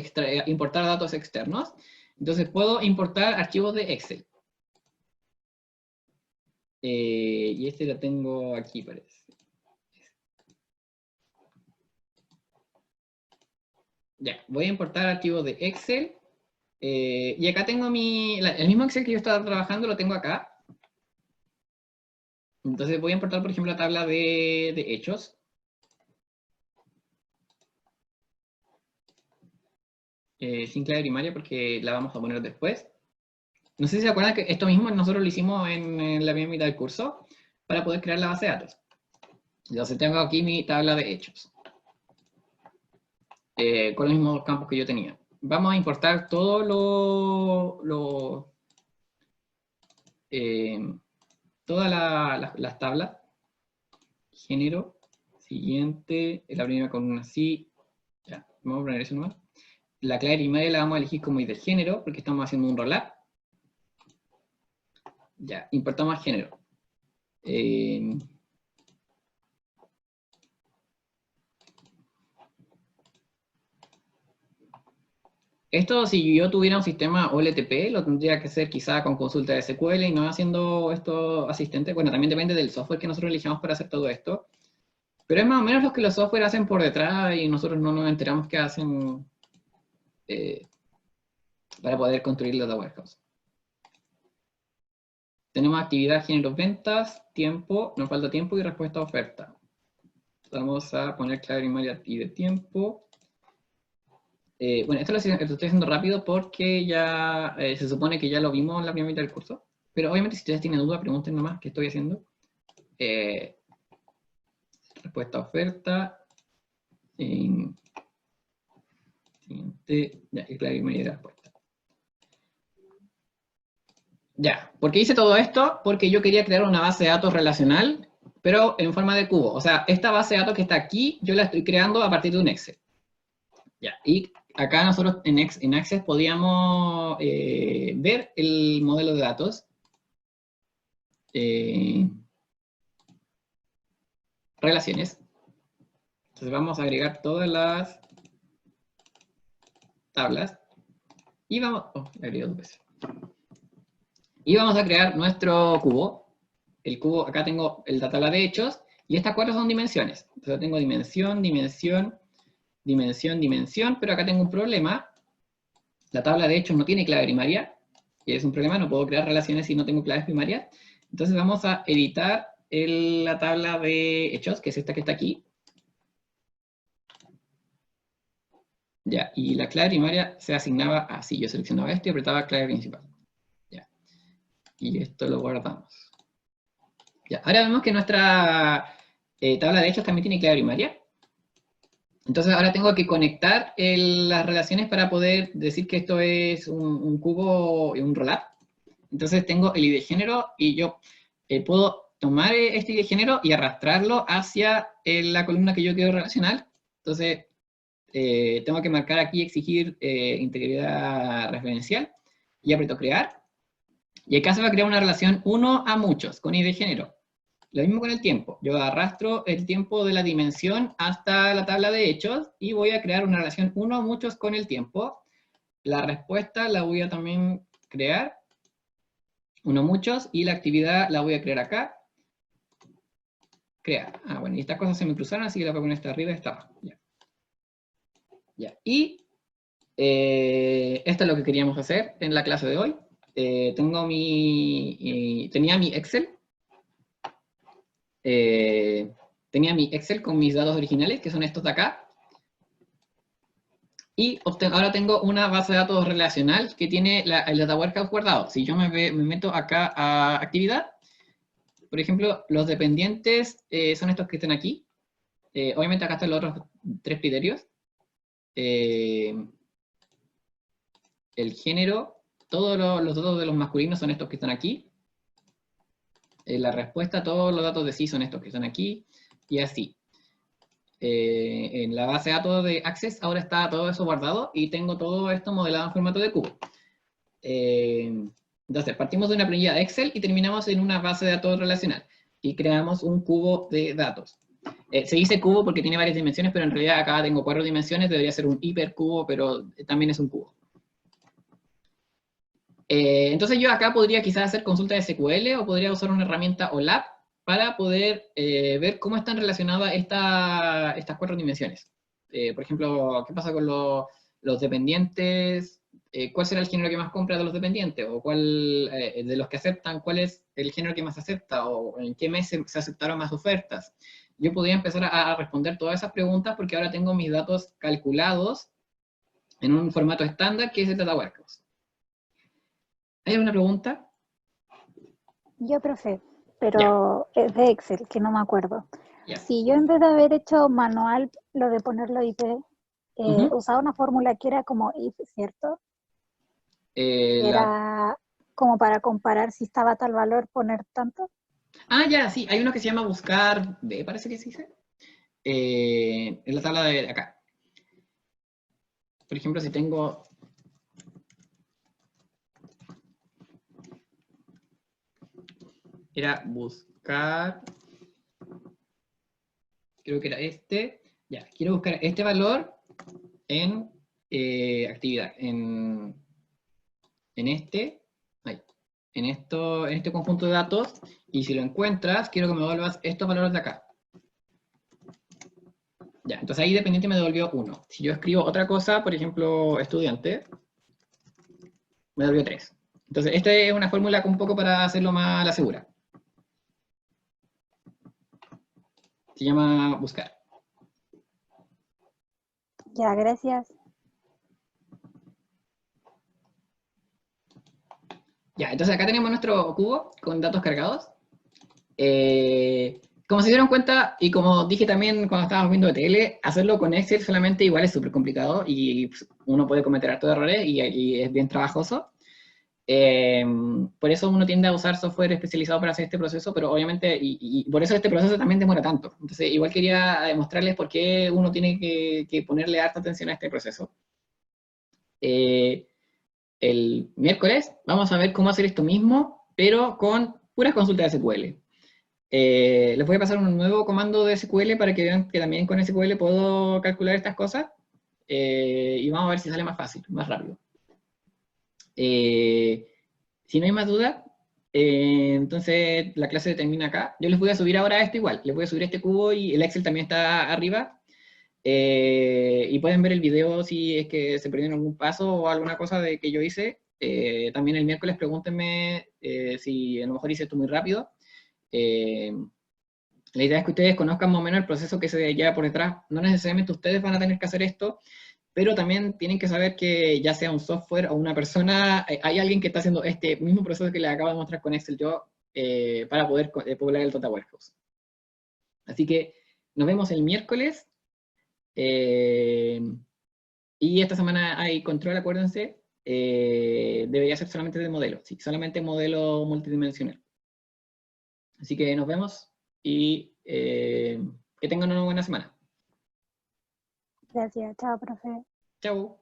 importar datos externos, entonces puedo importar archivos de Excel. Y este lo tengo aquí, parece. Ya, voy a importar archivos de Excel. Y acá tengo el mismo Excel que yo estaba trabajando, lo tengo acá. Entonces voy a importar, por ejemplo, la tabla de hechos. Sin clave primaria porque la vamos a poner después. No sé si se acuerdan que esto mismo nosotros lo hicimos en la primera mitad del curso para poder crear la base de datos. Entonces tengo aquí mi tabla de hechos. Con los mismos campos que yo tenía. Vamos a importar todo todas las tablas. Género, siguiente, la primera columna sí. Ya, vamos a poner eso nomás. La clave primaria la vamos a elegir como ID del género, porque estamos haciendo un rollup. Ya, importamos género. Esto, si yo tuviera un sistema OLTP, lo tendría que hacer quizá con consulta de SQL y no haciendo esto asistente. Bueno, también depende del software que nosotros elijamos para hacer todo esto. Pero es más o menos lo que los software hacen por detrás y nosotros no nos enteramos qué hacen para poder construir la data warehouse. Tenemos actividad, géneros, ventas, tiempo, nos falta tiempo y respuesta a oferta. Vamos a poner clave primaria y de tiempo. Bueno, esto lo estoy haciendo rápido porque ya se supone que ya lo vimos en la primera mitad del curso. Pero obviamente si ustedes tienen duda, pregunten nomás qué estoy haciendo. Respuesta a oferta. Siguiente, ya, y clave primaria y de respuesta. Ya, ¿por qué hice todo esto? Porque yo quería crear una base de datos relacional, pero en forma de cubo. O sea, esta base de datos que está aquí, yo la estoy creando a partir de un Excel. Ya, y acá nosotros en Access podíamos ver el modelo de datos. Relaciones. Entonces vamos a agregar todas las tablas. Y vamos, agregué dos veces. Y vamos a crear nuestro cubo. El cubo, acá tengo la tabla de hechos, y estas cuatro son dimensiones. Entonces tengo dimensión, dimensión, dimensión, dimensión, pero acá tengo un problema. La tabla de hechos no tiene clave primaria, y es un problema, no puedo crear relaciones si no tengo claves primarias. Entonces vamos a editar la tabla de hechos, que es esta que está aquí. Ya, y la clave primaria se asignaba así. Yo seleccionaba esto y apretaba clave principal. Ya. Y esto lo guardamos. Ya, ahora vemos que nuestra tabla de hechos también tiene clave primaria. Entonces ahora tengo que conectar las relaciones para poder decir que esto es un cubo, un rollup. Entonces tengo el ID género y yo puedo tomar este ID género y arrastrarlo hacia la columna que yo quiero relacionar. Entonces tengo que marcar aquí exigir integridad referencial y aprieto crear. Y acá se va a crear una relación 1 a muchos con ID género. Lo mismo con el tiempo. Yo arrastro el tiempo de la dimensión hasta la tabla de hechos y voy a crear una relación 1 a muchos con el tiempo. La respuesta la voy a también crear 1 a muchos y la actividad la voy a crear acá. Crear. Ah, bueno, y estas cosas se me cruzaron, así que la voy a poner esta arriba y esta abajo. Ya. Ya. Y esto es lo que queríamos hacer en la clase de hoy. Tenía mi Excel. Tenía mi Excel con mis datos originales, que son estos de acá. Y ahora tengo una base de datos relacional que tiene el data warehouse guardado. Si yo me meto acá a actividad, por ejemplo, los dependientes son estos que están aquí. Obviamente acá están los otros 3 criterios. El género, todos los datos de los masculinos son estos que están aquí. La respuesta, todos los datos de sí son estos que están aquí. Y así. En la base de datos de Access ahora está todo eso guardado y tengo todo esto modelado en formato de cubo. Entonces, partimos de una planilla de Excel y terminamos en una base de datos relacional. Y creamos un cubo de datos. Se dice cubo porque tiene varias dimensiones, pero en realidad acá tengo 4 dimensiones, debería ser un hipercubo, pero también es un cubo. Entonces yo acá podría quizás hacer consulta de SQL o podría usar una herramienta OLAP para poder ver cómo están relacionadas estas 4 dimensiones. Por ejemplo, ¿qué pasa con los dependientes? ¿Cuál será el género que más compra de los dependientes? ¿O cuál de los que aceptan, cuál es el género que más acepta? ¿O en qué mes se aceptaron más ofertas? Yo podría empezar a responder todas esas preguntas porque ahora tengo mis datos calculados en un formato estándar que es el Data Warehouse. ¿Hay alguna pregunta? Yo, profe, pero es de Excel, que no me acuerdo. Ya. Si yo en vez de haber hecho manual lo de ponerlo IP, usaba una fórmula que era como if, ¿cierto? Era como para comparar si estaba tal valor, poner tanto. Ah, ya, sí, hay uno que se llama buscar, parece que se dice, en la tabla de acá. Por ejemplo, si tengo... Era buscar... Creo que era este. Ya, quiero buscar este valor en actividad. En este conjunto de datos, y si lo encuentras, quiero que me devuelvas estos valores de acá. Ya, entonces ahí dependiente me devolvió 1. Si yo escribo otra cosa, por ejemplo, estudiante, me devolvió 3. Entonces, esta es una fórmula un poco para hacerlo más a la segura. Se llama buscar. Ya, gracias. Ya, entonces acá tenemos nuestro cubo con datos cargados. Como se dieron cuenta, y como dije también cuando estábamos viendo ETL, hacerlo con Excel solamente igual es súper complicado y uno puede cometer hartos errores y es bien trabajoso. Por eso uno tiende a usar software especializado para hacer este proceso, pero obviamente, y por eso este proceso también demora tanto. Entonces, igual quería demostrarles por qué uno tiene que ponerle harta atención a este proceso. El miércoles vamos a ver cómo hacer esto mismo, pero con puras consultas de SQL. Les voy a pasar un nuevo comando de SQL para que vean que también con SQL puedo calcular estas cosas, y vamos a ver si sale más fácil, más rápido. Si no hay más duda, entonces la clase termina acá. Yo les voy a subir ahora esto igual, les voy a subir este cubo y el Excel también está arriba. Y pueden ver el video si es que se perdieron algún paso o alguna cosa de que yo hice. También el miércoles pregúntenme si a lo mejor hice esto muy rápido. La idea es que ustedes conozcan más o menos el proceso que se lleva por detrás. No necesariamente ustedes van a tener que hacer esto, pero también tienen que saber que ya sea un software o una persona, hay alguien que está haciendo este mismo proceso que les acabo de mostrar con Excel yo, para poder poblar el Data Warehouse. Así que nos vemos el miércoles. Y esta semana hay control, acuérdense, debería ser solamente de modelo, sí, solamente modelo multidimensional. Así que nos vemos y que tengan una buena semana. Gracias. Chao, profe. Chau.